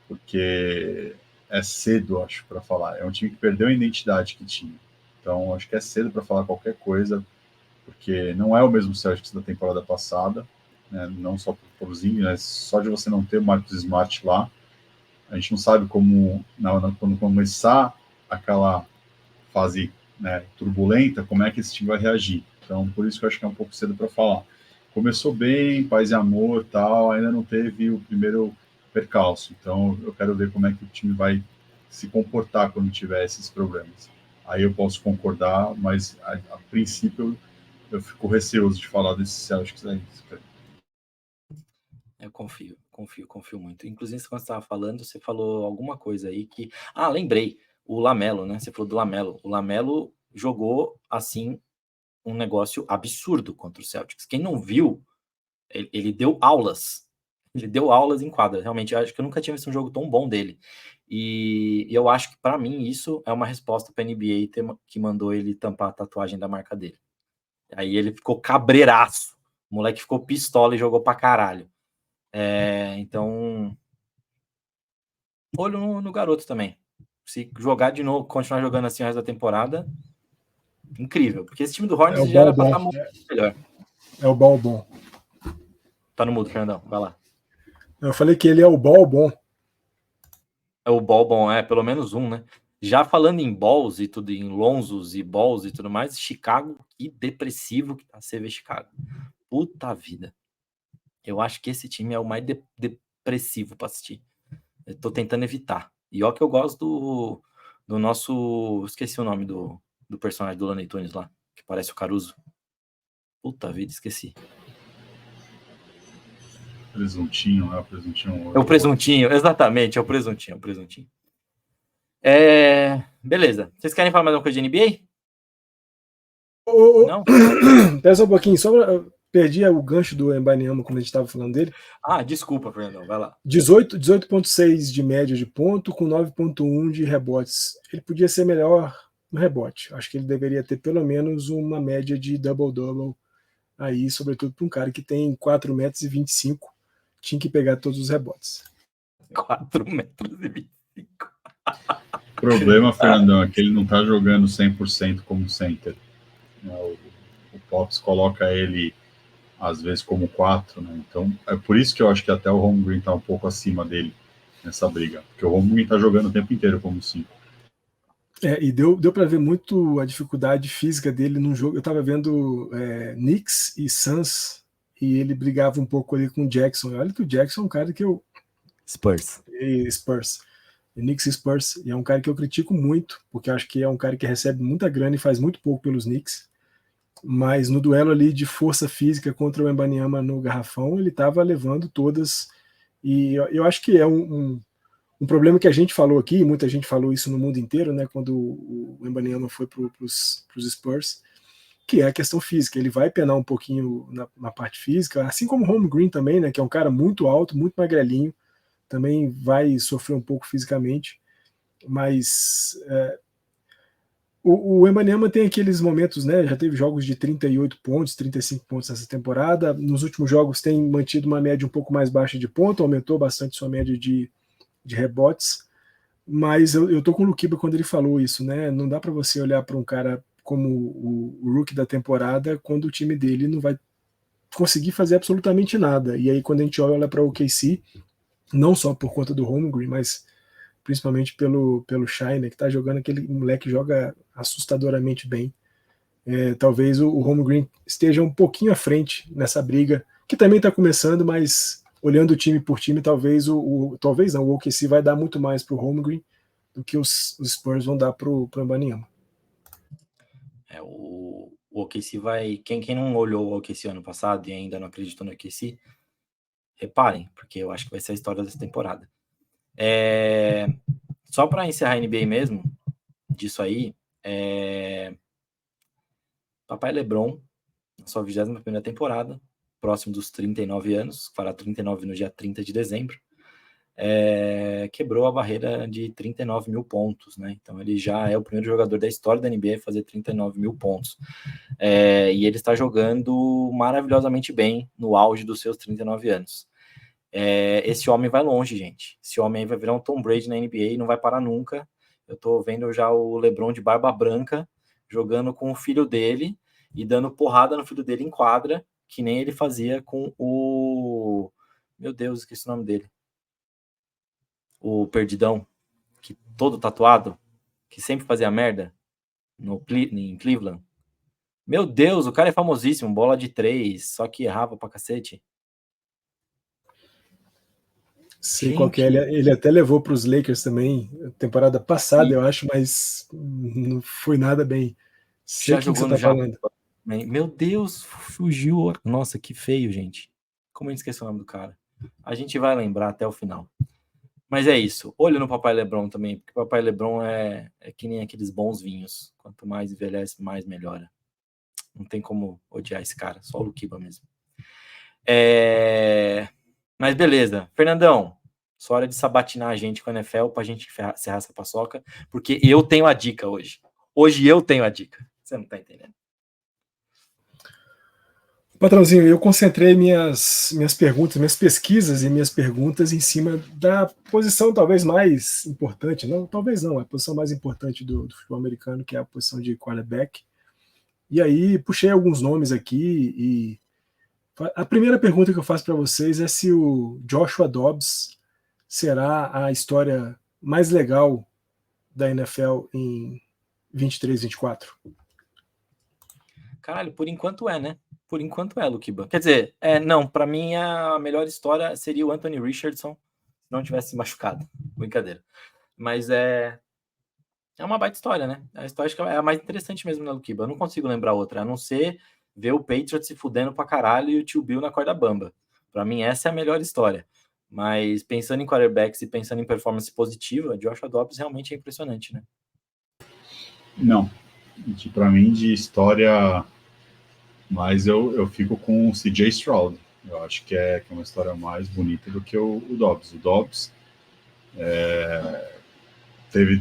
porque é cedo, acho, para falar. É um time que perdeu a identidade que tinha. Então, acho que é cedo para falar qualquer coisa, porque não é o mesmo Celtics da temporada passada, né? Não só por Porzingis, mas só de você não ter o Marcus Smart lá. A gente não sabe como, quando começar aquela fase, né, turbulenta, como é que esse time vai reagir. Então, por isso que eu acho que é um pouco cedo para falar. Começou bem, paz e amor, tal, ainda não teve o primeiro percalço. Então, eu quero ver como é que o time vai se comportar quando tiver esses problemas. Aí eu posso concordar, mas a princípio eu fico receoso de falar desses Celtics aí. Eu confio muito. Inclusive, quando você estava falando, você falou alguma coisa aí que... Ah, lembrei. O Lamelo, né? Você falou do Lamelo. O Lamelo jogou, assim, um negócio absurdo contra o Celtics. Quem não viu, ele deu aulas. Ele deu aulas em quadra. Realmente, eu acho que eu nunca tinha visto um jogo tão bom dele. E eu acho que, para mim, isso é uma resposta para a NBA que mandou ele tampar a tatuagem da marca dele. Aí ele ficou cabreiraço. O moleque ficou pistola e jogou pra caralho. Então, olho no garoto também. Se jogar de novo, continuar jogando assim o resto da temporada, incrível. Porque esse time do Hornets já era pra estar muito melhor. É o bom. Tá no mudo, Fernandão. Vai lá. Eu falei que ele é o bom. É o bom, pelo menos um, né? Já falando em balls e tudo, em Lonzos e balls e tudo mais, Chicago, que depressivo que tá CV Chicago. Puta vida. Eu acho que esse time é o mais depressivo pra assistir. Eu tô tentando evitar. E ó que eu gosto do nosso... Esqueci o nome do personagem do Looney Tunes lá, que parece o Caruso. Puta vida, esqueci. Presuntinho, né? Presuntinho. É o presuntinho, exatamente, é o presuntinho. Beleza. Vocês querem falar mais uma coisa de NBA? Não? Pera só um pouquinho, perdi o gancho do Embanyama quando a gente estava falando dele. Desculpa, Fernando, vai lá. 18,6 de média de ponto com 9,1 de rebotes. Ele podia ser melhor no rebote. Acho que ele deveria ter pelo menos uma média de double-double aí, sobretudo para um cara que tem 4,25 metros, tinha que pegar todos os rebotes. 4,25 metros. O problema, Fernandão, é que ele não está jogando 100% como center. O Pops coloca ele às vezes como 4, né? Então é por isso que eu acho que até o Holmgren está um pouco acima dele nessa briga, porque o Holmgren está jogando o tempo inteiro como 5. E deu para ver muito a dificuldade física dele num jogo. Eu estava vendo Knicks e Suns e ele brigava um pouco ali com o Jackson. Olha que o Jackson é um cara que eu... Spurs. Knicks e Spurs. E é um cara que eu critico muito, porque eu acho que é um cara que recebe muita grana e faz muito pouco pelos Knicks. Mas no duelo ali de força física contra o Embanyama no garrafão, ele estava levando todas. E eu acho que é um problema que a gente falou aqui, muita gente falou isso no mundo inteiro, né, quando o Embanyama foi para os Spurs, que é a questão física. Ele vai penar um pouquinho na parte física, assim como o Holmgren também, né, que é um cara muito alto, muito magrelinho, também vai sofrer um pouco fisicamente. Mas O Wembanyama tem aqueles momentos, né? Já teve jogos de 38 pontos, 35 pontos nessa temporada. Nos últimos jogos tem mantido uma média um pouco mais baixa de ponto, aumentou bastante sua média de rebotes. Mas eu tô com o Luquiba quando ele falou isso, né? Não dá para você olhar para um cara como o rookie da temporada quando o time dele não vai conseguir fazer absolutamente nada. E aí quando a gente olha para o OKC, não só por conta do Holmgren, mas principalmente pelo Shai, né, que tá jogando, aquele moleque joga assustadoramente bem. Talvez o Holmgren esteja um pouquinho à frente nessa briga, que também está começando, mas olhando time por time, talvez o OKC vai dar muito mais para o Holmgren do que os Spurs vão dar para o Wembanyama. O OKC vai... Quem não olhou o OKC ano passado e ainda não acreditou no OKC, reparem, porque eu acho que vai ser a história dessa temporada. Só para encerrar a NBA mesmo, disso aí, Papai LeBron, na sua 21ª temporada, próximo dos 39 anos, fará 39 no dia 30 de dezembro, quebrou a barreira de 39 mil pontos, né? Então ele já é o primeiro jogador da história da NBA a fazer 39 mil pontos. E ele está jogando maravilhosamente bem no auge dos seus 39 anos. Esse homem vai longe, gente. Esse homem aí vai virar um Tom Brady na NBA e não vai parar nunca. Eu tô vendo já o LeBron de barba branca jogando com o filho dele e dando porrada no filho dele em quadra, que nem ele fazia com o... Meu Deus, esqueci o nome dele. O Perdidão, que todo tatuado, que sempre fazia merda em Cleveland. Meu Deus, o cara é famosíssimo, bola de 3, só que errava pra cacete. Sei qual que é. Ele até levou para os Lakers também, temporada passada, eu acho, mas não foi nada bem. Sei já jogou no falando. Meu Deus, fugiu. Nossa, que feio, gente. Como a gente esqueceu o nome do cara? A gente vai lembrar até o final. Mas é isso. Olho no Papai LeBron também, porque o Papai LeBron é que nem aqueles bons vinhos. Quanto mais envelhece, mais melhora. Não tem como odiar esse cara, só o Luquiba mesmo. Mas beleza. Fernandão, só hora de sabatinar a gente com a NFL pra gente encerrar essa paçoca, porque eu tenho a dica hoje. Hoje eu tenho a dica. Você não tá entendendo. Patrãozinho, eu concentrei minhas perguntas, minhas pesquisas e minhas perguntas em cima da posição talvez mais importante, a posição mais importante do futebol americano, que é a posição de quarterback. E aí puxei alguns nomes aqui e a primeira pergunta que eu faço para vocês é se o Joshua Dobbs será a história mais legal da NFL em 23, 24. Caralho, por enquanto né? Por enquanto Luquiba. Quer dizer, não, pra mim a melhor história seria o Anthony Richardson, se não tivesse se machucado. Brincadeira. Mas é uma baita história, né? A história acho que é a mais interessante mesmo, né, Luquiba? Eu não consigo lembrar outra, a não ser ver o Patriots se fudendo pra caralho e o tio Bill na corda bamba. Pra mim, essa é a melhor história. Mas pensando em quarterbacks e pensando em performance positiva, Joshua Dobbs realmente é impressionante, né? Não. Pra mim, de história... Mas eu fico com o CJ Stroud. Eu acho que é uma história mais bonita do que o Dobbs. O Dobbs teve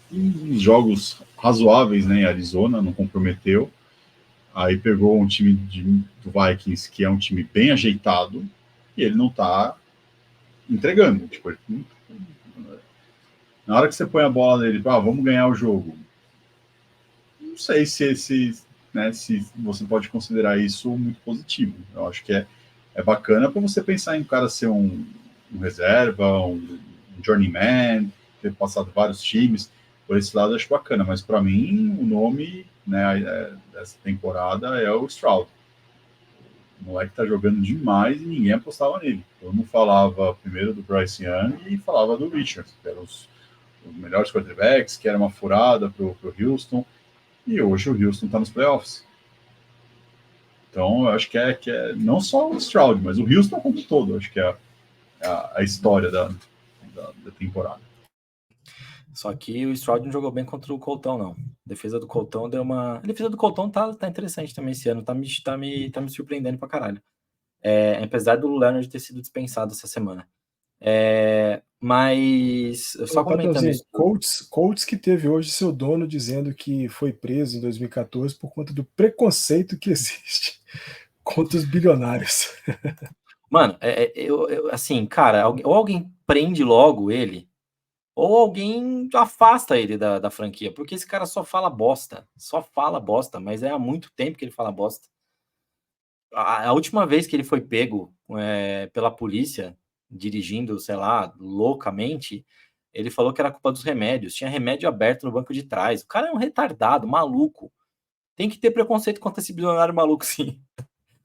uns jogos razoáveis, né, em Arizona, não comprometeu. Aí pegou um time do Vikings, que é um time bem ajeitado, e ele não está entregando. Tipo, na hora que você põe a bola nele, vamos ganhar o jogo. Não sei se você pode considerar isso muito positivo. Eu acho que é bacana para você pensar em o cara ser um reserva, um journeyman, ter passado vários times. Por esse lado, eu acho bacana. Mas, para mim, o nome, né, dessa temporada é o Stroud. O moleque tá jogando demais e ninguém apostava nele. Eu não falava primeiro do Bryce Young e falava do Richards, que eram os melhores quarterbacks, que era uma furada pro Houston. E hoje o Houston está nos playoffs. Então, eu acho que é não só o Stroud, mas o Houston como um todo. Eu acho que é a história da temporada. Só que o Stroud não jogou bem contra o Coltão, não. A defesa do Coltão deu uma... A defesa do Coltão tá interessante também esse ano. Tá me surpreendendo pra caralho. Apesar do Leonard ter sido dispensado essa semana. Mas, só comentando isso. Colts que teve hoje seu dono dizendo que foi preso em 2014 por conta do preconceito que existe contra os bilionários. Mano, assim, cara, ou alguém prende logo ele, ou alguém afasta ele da franquia, porque esse cara só fala bosta, mas há muito tempo que ele fala bosta. A última vez que ele foi pego pela polícia, dirigindo, sei lá, loucamente, ele falou que era culpa dos remédios, tinha remédio aberto no banco de trás. O cara é um retardado, maluco. Tem que ter preconceito contra esse bilionário maluco, sim.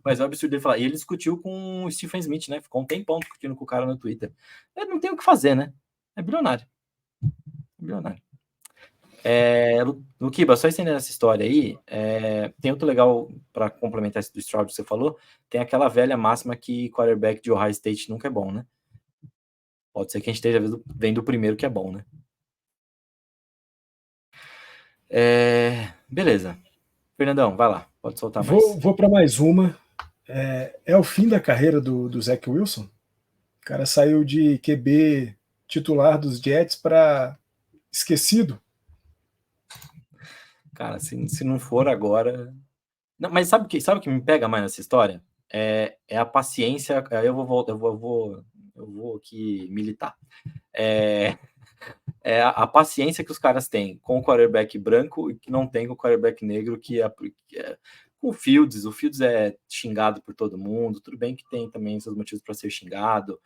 Mas é um absurdo ele falar. E ele discutiu com o Stephen Smith, né? Ficou um tempão discutindo com o cara no Twitter. Ele não tem o que fazer, né? É bilionário. Luquiba, só estendendo essa história aí, tem outro legal para complementar esse do Stroud que você falou, tem aquela velha máxima que quarterback de Ohio State nunca é bom, né? Pode ser que a gente esteja vendo o primeiro que é bom, né? Beleza. Fernandão, vai lá, pode soltar mais. Vou para mais uma. É o fim da carreira do Zach Wilson? O cara saiu de QB titular dos Jets para esquecido. Cara, se não for agora... Não, mas sabe o que me pega mais nessa história? É a paciência... Eu vou aqui militar. A paciência que os caras têm com o quarterback branco e que não tem com o quarterback negro, com o Fields. O Fields é xingado por todo mundo. Tudo bem que tem também seus motivos para ser xingado.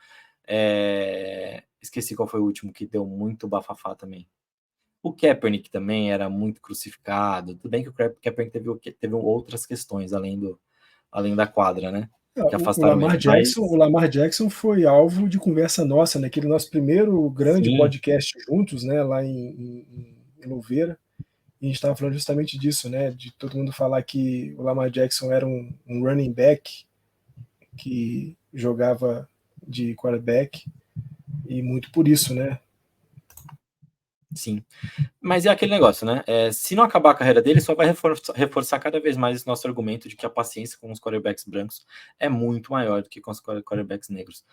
Esqueci qual foi o último que deu muito bafafá também. O Kaepernick também era muito crucificado. Tudo bem que o Kaepernick teve outras questões além da quadra, né? O Lamar Jackson foi alvo de conversa nossa, naquele nosso primeiro grande podcast juntos, né, lá em Louveira. E a gente estava falando justamente disso, né, de todo mundo falar que o Lamar Jackson era um running back que jogava de quarterback, e muito por isso, né? Sim, mas é aquele negócio, né? Se não acabar a carreira dele, só vai reforçar cada vez mais esse nosso argumento de que a paciência com os quarterbacks brancos é muito maior do que com os quarterbacks negros.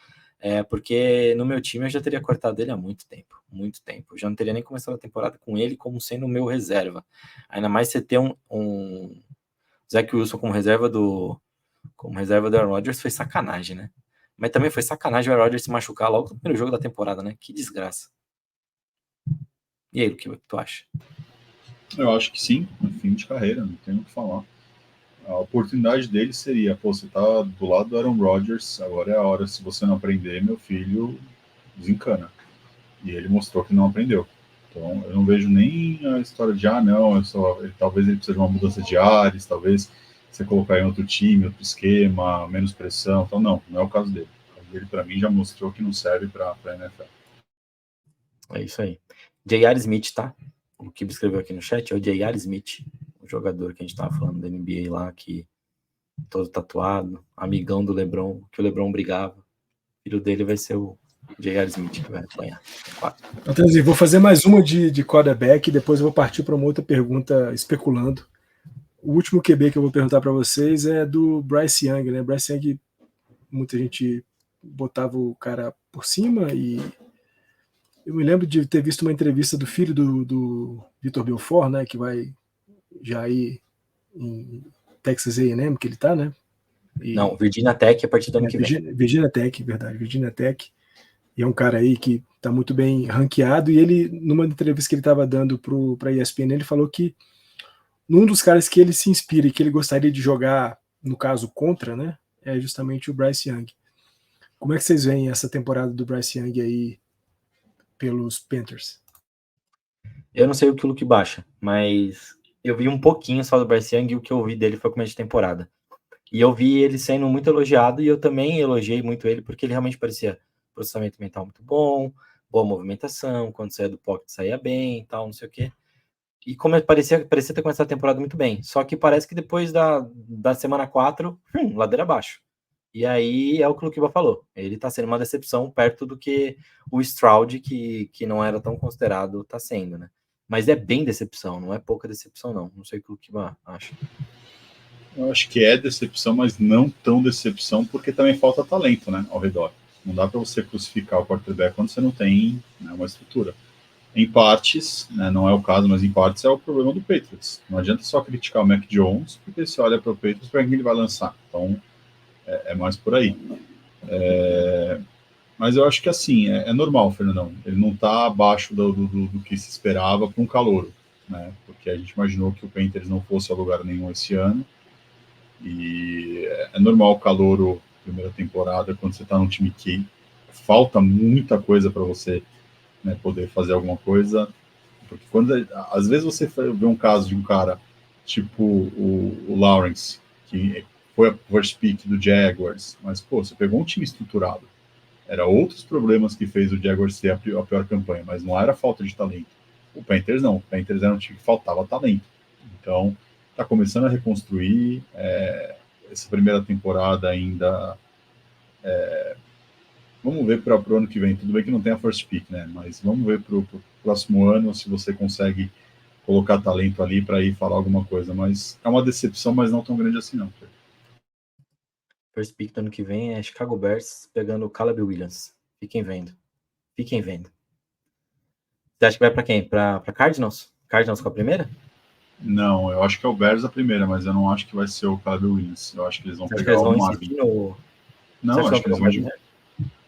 Porque no meu time eu já teria cortado ele há muito tempo. Eu já não teria nem começado a temporada com ele como sendo o meu reserva. Ainda mais você ter um Zach Wilson como reserva do Aaron Rodgers foi sacanagem, né? Mas também foi sacanagem o Aaron Rodgers se machucar logo no primeiro jogo da temporada, né? Que desgraça. E aí, o que tu acha? Eu acho que sim, no fim de carreira, não tenho o que falar. A oportunidade dele seria, você tá do lado do Aaron Rodgers, agora é a hora, se você não aprender, meu filho desencana. E ele mostrou que não aprendeu. Então, eu não vejo nem a história de, não, talvez ele precise de uma mudança de ares, talvez você colocar em outro time, outro esquema, menos pressão. Então, não é o caso dele. O caso dele, para mim, já mostrou que não serve para a NFL. É isso aí. J.R. Smith, tá? O que escreveu aqui no chat é o J.R. Smith, o jogador que a gente tava falando da NBA lá, que todo tatuado, amigão do LeBron, que o LeBron brigava. O filho dele vai ser o J.R. Smith, que vai apanhar. Então, vou fazer mais uma de quarterback e depois eu vou partir para uma outra pergunta especulando. O último QB que eu vou perguntar para vocês é do Bryce Young, né? Bryce Young, muita gente botava o cara por cima, e eu me lembro de ter visto uma entrevista do filho do Vitor Belfort, né, que vai já ir em Texas A&M, que ele tá, né? Não, Virginia Tech a partir do ano que vem. Virginia Tech, verdade, Virginia Tech. E é um cara aí que tá muito bem ranqueado, e ele, numa entrevista que ele estava dando para a ESPN, ele falou que um dos caras que ele se inspira e que ele gostaria de jogar, no caso, contra, né, é justamente o Bryce Young. Como é que vocês veem essa temporada do Bryce Young aí pelos Panthers? Eu não sei o que o Luke baixa, mas eu vi um pouquinho só do Bryce Young, e o que eu vi dele foi começo de temporada. E eu vi ele sendo muito elogiado, e eu também elogiei muito ele, porque ele realmente parecia processamento mental muito bom, boa movimentação, quando saía do pocket saía bem e tal, não sei o quê. E como parecia ter começado a temporada muito bem. Só que parece que depois da semana 4, ladeira abaixo. E aí é o que o Luquiba falou. Ele tá sendo uma decepção perto do que o Stroud, que não era tão considerado, tá sendo, né? Mas é bem decepção, não é pouca decepção, não. Não sei o que o Luquiba acha. Eu acho que é decepção, mas não tão decepção, porque também falta talento, né, ao redor. Não dá para você crucificar o quarterback quando você não tem, né, uma estrutura. Em partes, né, não é o caso, mas em partes é o problema do Patriots. Não adianta só criticar o Mac Jones, porque você olha para o Patriots para quem ele vai lançar. Então, é mais por aí. Mas eu acho que assim, é normal, Fernandão. Ele não está abaixo do que se esperava para um calouro, né? Porque a gente imaginou que o Panthers não fosse a lugar nenhum esse ano. E é normal o calouro, primeira temporada, quando você está num time que falta muita coisa para você, né, poder fazer alguma coisa. Porque às vezes você vê um caso de um cara tipo o Lawrence, que foi a first pick do Jaguars, mas pô, você pegou um time estruturado. Era outros problemas que fez o Jaguars ter a pior campanha, mas não era falta de talento. O Panthers não. O Panthers era um time que faltava talento. Então, está começando a reconstruir. Essa primeira temporada ainda. Vamos ver para o ano que vem. Tudo bem que não tem a first pick, né? Mas vamos ver para o próximo ano se você consegue colocar talento ali para ir falar alguma coisa. Mas é uma decepção, mas não tão grande assim, não. First pick do ano que vem é Chicago Bears pegando o Caleb Williams. Fiquem vendo. Fiquem vendo. Você acha que vai para quem? Para Cardinals? Cardinals com a primeira? Não, eu acho que é o Bears a primeira, mas eu não acho que vai ser o Caleb Williams. Eu acho que eles vão Você pegar o Marvin. Não, acho que eles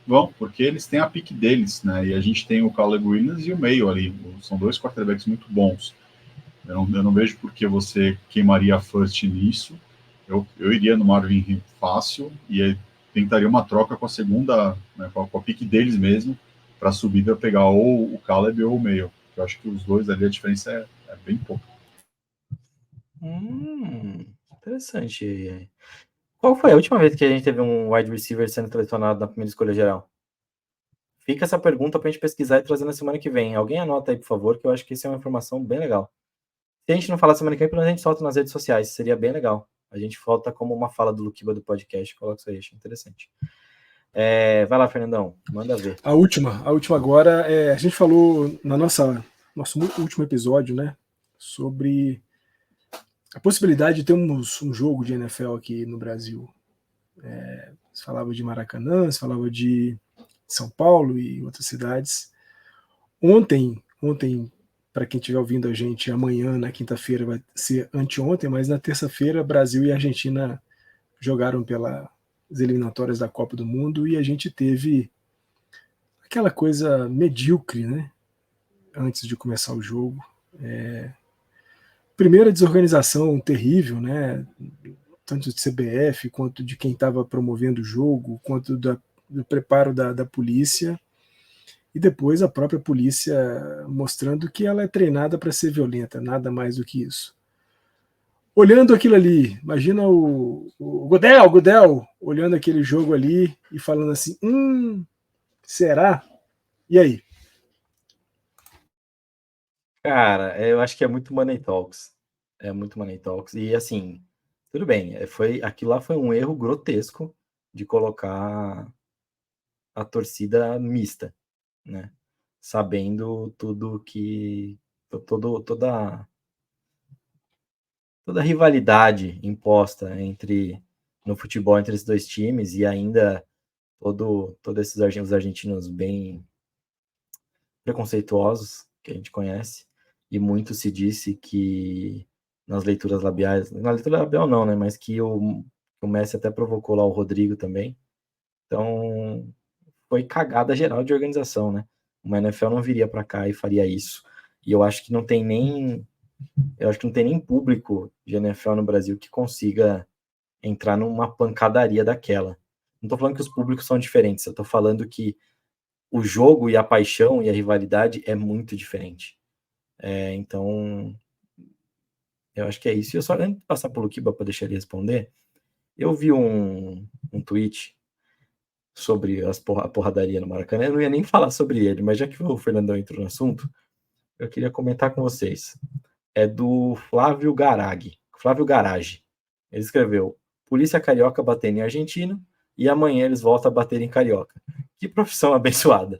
vão, porque eles têm a pick deles, né? E a gente tem o Caleb Williams e o Mayo ali. São dois quarterbacks muito bons. Eu não vejo por que você queimaria a first nisso. Eu iria no Marvin fácil e tentaria uma troca com a segunda, né, com a pick deles mesmo, para a subida pegar ou o Caleb ou o Mayo. Eu acho que os dois ali a diferença é bem pouca. Interessante. Qual foi a última vez que a gente teve um wide receiver sendo selecionado na primeira escolha geral? Fica essa pergunta para a gente pesquisar e trazer na semana que vem. Alguém anota aí, por favor, que eu acho que isso é uma informação bem legal. Se a gente não falar semana que vem, pelo menos a gente solta nas redes sociais. Seria bem legal. A gente volta como uma fala do Luquiba do podcast. Coloca isso aí, achei interessante. Vai lá, Fernandão. Manda ver. A última agora, a gente falou na nosso último episódio, né, sobre a possibilidade de termos um jogo de NFL aqui no Brasil. Você falava de Maracanã, você falava de São Paulo e outras cidades. Ontem, para quem estiver ouvindo a gente, amanhã, na quinta-feira, vai ser anteontem, mas na terça-feira, Brasil e Argentina jogaram pelas eliminatórias da Copa do Mundo e a gente teve aquela coisa medíocre, né? Antes de começar o jogo. Primeira desorganização terrível, né? Tanto de CBF, quanto de quem estava promovendo o jogo, quanto do preparo da polícia. E depois a própria polícia mostrando que ela é treinada para ser violenta, nada mais do que isso. Olhando aquilo ali, imagina o Goodell, olhando aquele jogo ali e falando assim, será? E aí? Cara, eu acho que é muito Money Talks. É muito Money Talks. E assim, tudo bem, aquilo lá foi um erro grotesco de colocar a torcida mista, né? Sabendo tudo que toda a rivalidade imposta no futebol entre esses dois times e ainda todos esses os argentinos bem preconceituosos que a gente conhece, e muito se disse que nas leituras labiais, na leitura labial não, né, mas que o Messi até provocou lá o Rodrigo também. Então, foi cagada geral de organização, né? Uma NFL não viria para cá e faria isso. E eu acho que não tem nem público de NFL no Brasil que consiga entrar numa pancadaria daquela. Não tô falando que os públicos são diferentes, eu tô falando que o jogo e a paixão e a rivalidade é muito diferente. Então, eu acho que é isso. E eu só, antes de passar pelo Kiba para deixar ele responder, eu vi um tweet sobre a porradaria no Maracanã. Eu não ia nem falar sobre ele, mas já que o Fernandão entrou no assunto, eu queria comentar com vocês. É do Flávio Garage. Ele escreveu: Polícia Carioca batendo em argentino e amanhã eles voltam a bater em carioca. Que profissão abençoada.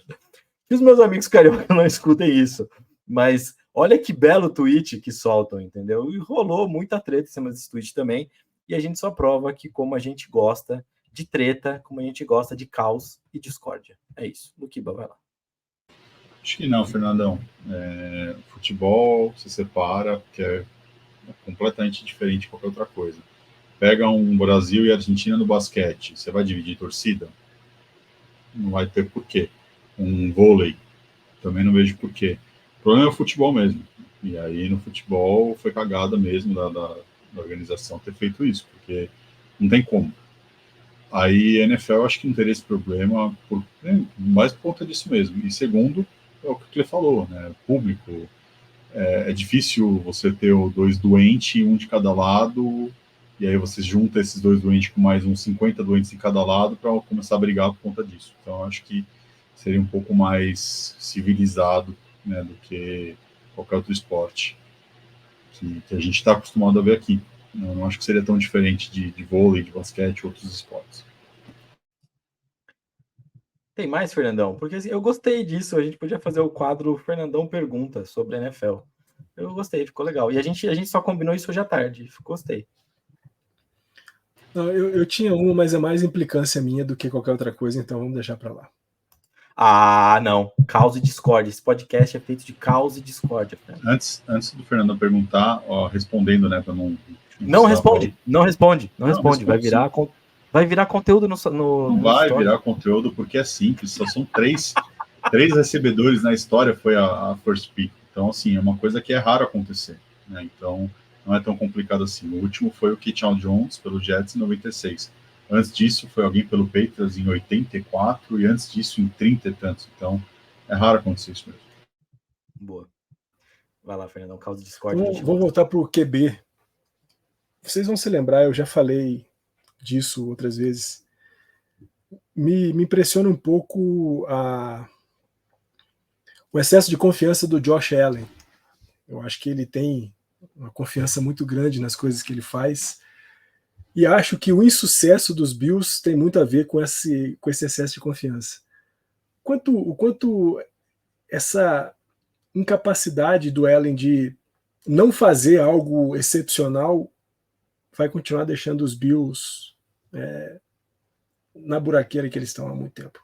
Que os meus amigos carioca não escutem isso. Mas olha que belo tweet que soltam, entendeu? E rolou muita treta em cima desse tweet também. E a gente só prova que como a gente gosta de treta, como a gente gosta de caos e discórdia. É isso. Luquiba, vai lá. Acho que não, Fernandão. Futebol se separa, porque é completamente diferente de qualquer outra coisa. Pega um Brasil e Argentina no basquete, você vai dividir torcida? Não vai ter porquê. Um vôlei, também não vejo porquê. O problema é o futebol mesmo. E aí no futebol foi cagada mesmo da organização ter feito isso, porque não tem como. Aí a NFL acho que não teria esse problema, mais por conta disso mesmo. E segundo, é o que ele falou, né? Público. É difícil você ter dois doentes, um de cada lado, e aí você junta esses dois doentes com mais uns 50 doentes em cada lado para começar a brigar por conta disso. Então acho que seria um pouco mais civilizado, né, do que qualquer outro esporte que a gente está acostumado a ver aqui. Eu não acho que seria tão diferente de vôlei, de basquete, outros esportes. Tem mais, Fernandão? Porque assim, eu gostei disso. A gente podia fazer o quadro Fernandão Pergunta sobre a NFL. Eu gostei, ficou legal. E a gente só combinou isso hoje à tarde. Gostei. Não, eu tinha uma, mas é mais implicância minha do que qualquer outra coisa, então vamos deixar para lá. Ah, não. Caos e discórdia. Esse podcast é feito de caos e discórdia. Antes do Fernando perguntar, respondendo, né, para não responde. Vai virar conteúdo no Não vai virar conteúdo porque é simples, só são três recebedores na história, foi a first pick. Então, assim, é uma coisa que é raro acontecer, né? Então, não é tão complicado assim. O último foi o Keyshawn Jones pelo Jets em 96. Antes disso, foi alguém pelo Patriots em 84 e antes disso em 30 e tantos. Então, é raro acontecer isso mesmo. Boa. Vai lá, Fernandão, causa de discórdia. Vamos voltar para o QB. Vocês vão se lembrar, eu já falei disso outras vezes. Me impressiona um pouco o excesso de confiança do Josh Allen. Eu acho que ele tem uma confiança muito grande nas coisas que ele faz. E acho que o insucesso dos Bills tem muito a ver com esse excesso de confiança. O quanto essa incapacidade do Allen de não fazer algo excepcional vai continuar deixando os Bills na buraqueira que eles estão há muito tempo.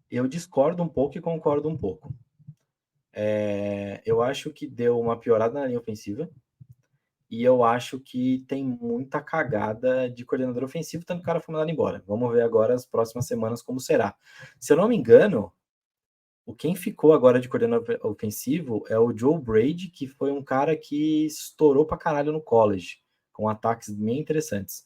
Eu discordo um pouco e concordo um pouco. Eu acho que deu uma piorada na linha ofensiva e eu acho que tem muita cagada de coordenador ofensivo, tanto que o cara foi mandado embora. Vamos ver agora as próximas semanas como será. Se eu não me engano, quem ficou agora de coordenador ofensivo é o Joe Brady, que foi um cara que estourou pra caralho no college, com ataques bem interessantes.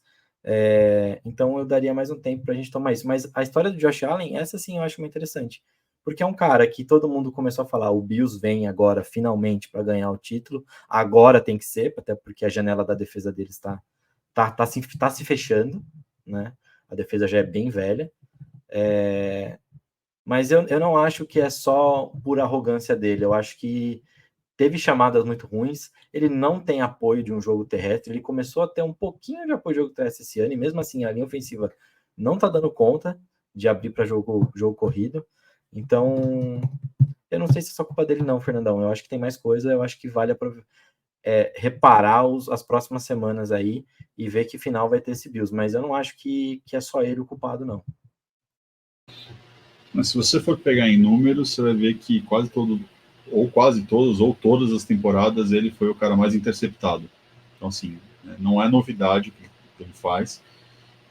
Então eu daria mais um tempo pra gente tomar isso. Mas a história do Josh Allen, essa sim eu acho muito interessante. Porque é um cara que todo mundo começou a falar, o Bills vem agora finalmente para ganhar o título, agora tem que ser, até porque a janela da defesa deles tá se fechando, né? A defesa já é bem velha. Mas eu não acho que é só por arrogância dele, eu acho que teve chamadas muito ruins, ele não tem apoio de um jogo terrestre, ele começou a ter um pouquinho de apoio de jogo terrestre esse ano, e mesmo assim a linha ofensiva não tá dando conta de abrir para jogo corrido. Então, eu não sei se é só culpa dele não, Fernandão. Eu acho que tem mais coisa, eu acho que vale reparar as próximas semanas aí e ver que final vai ter esse Bills. Mas eu não acho que é só ele o culpado, não. Mas se você for pegar em números, você vai ver que quase todas, ou todas as temporadas, ele foi o cara mais interceptado. Então, assim, não é novidade o que ele faz.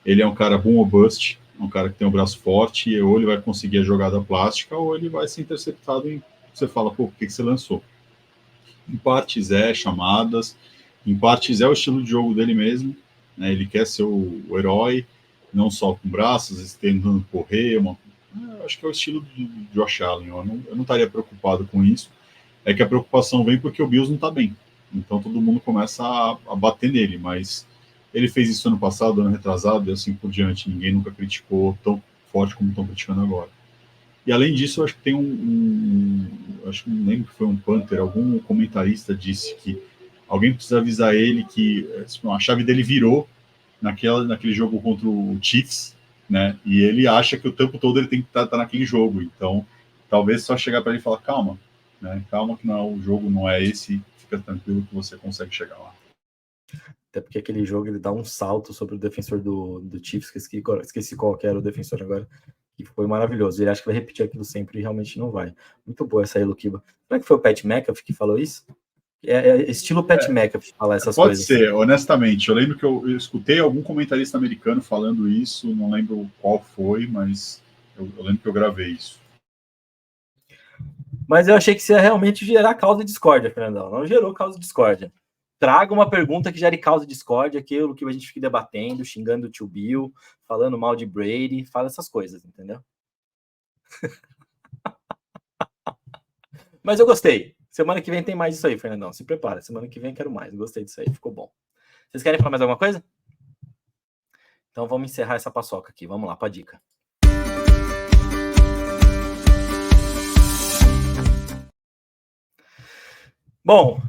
Ele é um cara boom ou bust, um cara que tem um braço forte, e ou ele vai conseguir a jogada plástica, ou ele vai ser interceptado e você fala, pô, por que você lançou? Em partes chamadas, em partes o estilo de jogo dele mesmo, né? Ele quer ser o herói, não só com braços, às vezes tentando correr, acho que é o estilo do Josh Allen, eu não estaria preocupado com isso, é que a preocupação vem porque o Bills não está bem, então todo mundo começa a bater nele, mas ele fez isso ano passado, ano retrasado, e assim por diante. Ninguém nunca criticou tão forte como estão criticando agora. E além disso, eu acho que tem acho que não lembro que foi um Panther, algum comentarista disse que alguém precisa avisar ele que a chave dele virou naquele jogo contra o Chiefs, né? E ele acha que o tempo todo ele tem que estar naquele jogo. Então, talvez só chegar para ele e falar, calma, né? Calma que o jogo não é esse, fica tranquilo que você consegue chegar lá. Até porque aquele jogo ele dá um salto sobre o defensor do Chiefs, esqueci qual que era o defensor agora, que foi maravilhoso. Ele acha que vai repetir aquilo sempre e realmente não vai. Muito boa essa aí, Luquiba. Será que foi o Pat McAfee que falou isso? É estilo Pat McAfee falar essas coisas. Pode ser, honestamente. Eu lembro que eu escutei algum comentarista americano falando isso, não lembro qual foi, mas eu lembro que eu gravei isso. Mas eu achei que isso ia realmente gerar causa de discórdia, Fernandão. Não gerou causa de discórdia. Traga uma pergunta que gere causa de discórdia, aquilo que a gente fica debatendo, xingando o tio Bill, falando mal de Brady, fala essas coisas, entendeu? Mas eu gostei. Semana que vem tem mais isso aí, Fernandão. Se prepara. Semana que vem quero mais. Gostei disso aí, ficou bom. Vocês querem falar mais alguma coisa? Então vamos encerrar essa paçoca aqui. Vamos lá para a dica. Bom,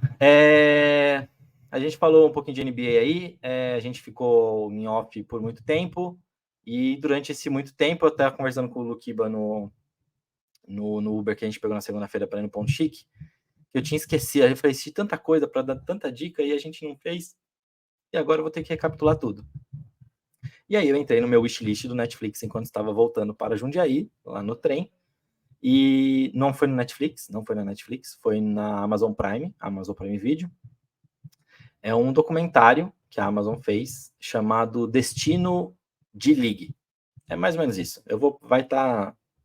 a gente falou um pouquinho de NBA aí, a gente ficou em off por muito tempo, e durante esse muito tempo eu estava conversando com o Luquiba no Uber que a gente pegou na segunda-feira para ir no Ponto Chique, que eu tinha esquecido, eu falei, tinha tanta coisa para dar tanta dica e a gente não fez, e agora eu vou ter que recapitular tudo. E aí eu entrei no meu wishlist do Netflix enquanto estava voltando para Jundiaí, lá no trem, e não foi no Netflix, foi na Amazon Prime Video. É um documentário que a Amazon fez chamado Destino D-League. É mais ou menos isso.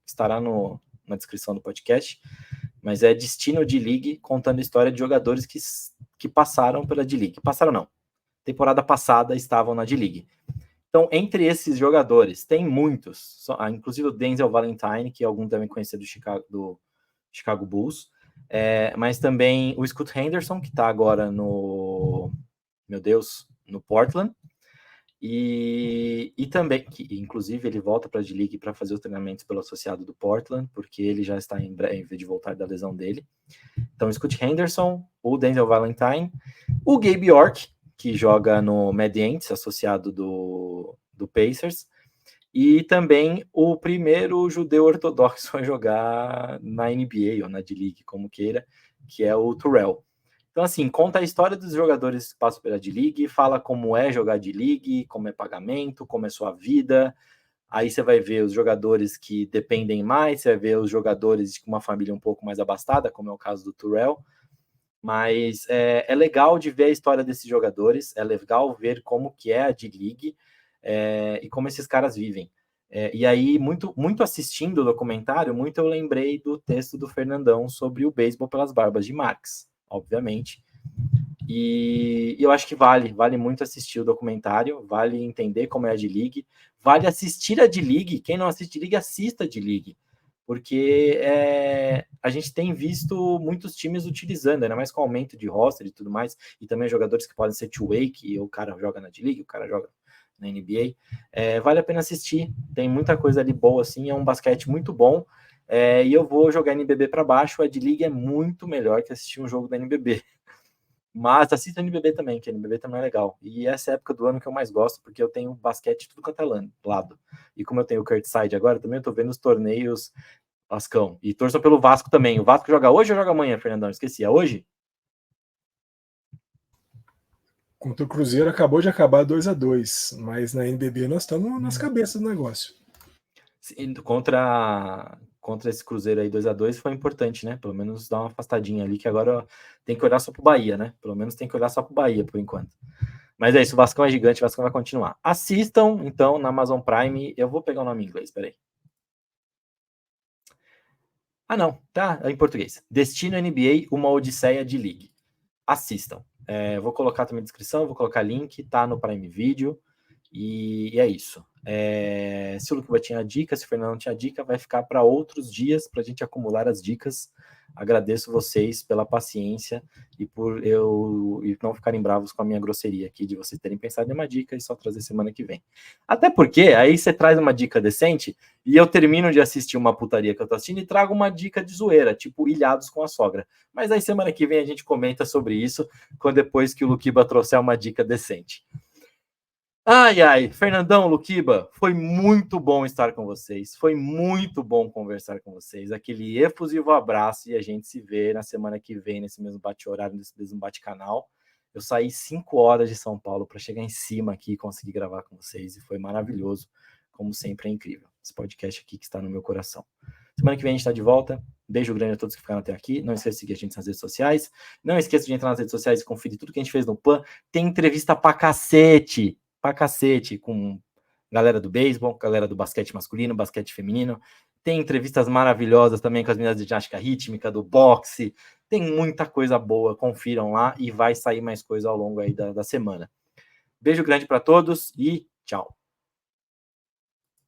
Estará na descrição do podcast, mas é Destino D-League contando a história de jogadores que passaram pela D-League. Passaram não. Temporada passada estavam na D-League. Então, entre esses jogadores, tem muitos, inclusive o Denzel Valentine, que alguns devem conhecer do Chicago Bulls, mas também o Scoot Henderson, que está agora no Portland, e também, que inclusive ele volta para a D-League para fazer os treinamentos pelo associado do Portland, porque ele já está em breve de voltar da lesão dele. Então, o Scoot Henderson, o Denzel Valentine, o Gabe York, que joga no Mad Ants, associado do Pacers, e também o primeiro judeu ortodoxo a jogar na NBA, ou na D-League, como queira, que é o Terrell. Então, assim, conta a história dos jogadores que passam pela D-League, fala como é jogar D-League, como é pagamento, como é sua vida. Aí você vai ver os jogadores que dependem mais, você vai ver os jogadores com uma família um pouco mais abastada, como é o caso do Terrell. Mas é legal de ver a história desses jogadores, é legal ver como que é a D-League e como esses caras vivem. E aí, muito assistindo o documentário, muito eu lembrei do texto do Fernandão sobre o beisebol pelas barbas de Marx, obviamente. E eu acho que vale muito assistir o documentário, vale entender como é a D-League, vale assistir a D-League. Quem não assiste D-League, assista a D-League. Porque a gente tem visto muitos times utilizando, ainda mais com o aumento de roster e tudo mais, e também jogadores que podem ser two-way, que o cara joga na D-League, o cara joga na NBA. Vale a pena assistir, tem muita coisa ali boa, assim, é um basquete muito bom, e eu vou jogar NBB para baixo, a D-League é muito melhor que assistir um jogo da NBB. Mas assista a NBB também, que a NBB também é legal. E essa é a época do ano que eu mais gosto, porque eu tenho basquete tudo quanto é lado. E como eu tenho o Kurtzside agora, também eu tô vendo os torneios Vascão. E torçam pelo Vasco também. O Vasco joga hoje ou joga amanhã, Fernandão? Esqueci. É hoje? Contra o Cruzeiro acabou de acabar 2-2, mas na NBB nós estamos nas cabeças do negócio. Sim, contra esse Cruzeiro aí 2-2 foi importante, né? Pelo menos dar uma afastadinha ali, que agora tem que olhar só pro Bahia, né? Pelo menos tem que olhar só pro Bahia, por enquanto. Mas é isso, o Vascão é gigante, o Vascão vai continuar. Assistam, então, na Amazon Prime. Eu vou pegar o nome em inglês, peraí. Ah, não, tá em português. Destino NBA, uma odisseia de League. Assistam. Vou colocar também na descrição, vou colocar link, tá no Prime Video. E é isso. Se o Luquiba tinha dica, se o Fernando não tinha dica, vai ficar para outros dias para a gente acumular as dicas. Agradeço vocês pela paciência e por não ficarem bravos com a minha grosseria aqui, de vocês terem pensado em uma dica e só trazer semana que vem. Até porque aí você traz uma dica decente e eu termino de assistir uma putaria que eu tô assistindo e trago uma dica de zoeira, tipo Ilhados com a Sogra. Mas aí semana que vem a gente comenta sobre isso, depois que o Luquiba trouxer uma dica decente. Ai, Fernandão, Luquiba, foi muito bom estar com vocês, foi muito bom conversar com vocês, aquele efusivo abraço e a gente se vê na semana que vem, nesse mesmo bate-horário, nesse mesmo bate-canal. Eu saí 5 horas de São Paulo para chegar em cima aqui e conseguir gravar com vocês, e foi maravilhoso. Como sempre, é incrível. Esse podcast aqui que está no meu coração. Semana que vem a gente está de volta. Beijo grande a todos que ficaram até aqui. Não esqueça de seguir a gente nas redes sociais. Não esqueça de entrar nas redes sociais e conferir tudo que a gente fez no PAN. Tem entrevista pra cacete, com galera do beisebol, galera do basquete masculino, basquete feminino. Tem entrevistas maravilhosas também com as meninas de ginástica rítmica, do boxe. Tem muita coisa boa. Confiram lá e vai sair mais coisa ao longo aí da semana. Beijo grande para todos e tchau.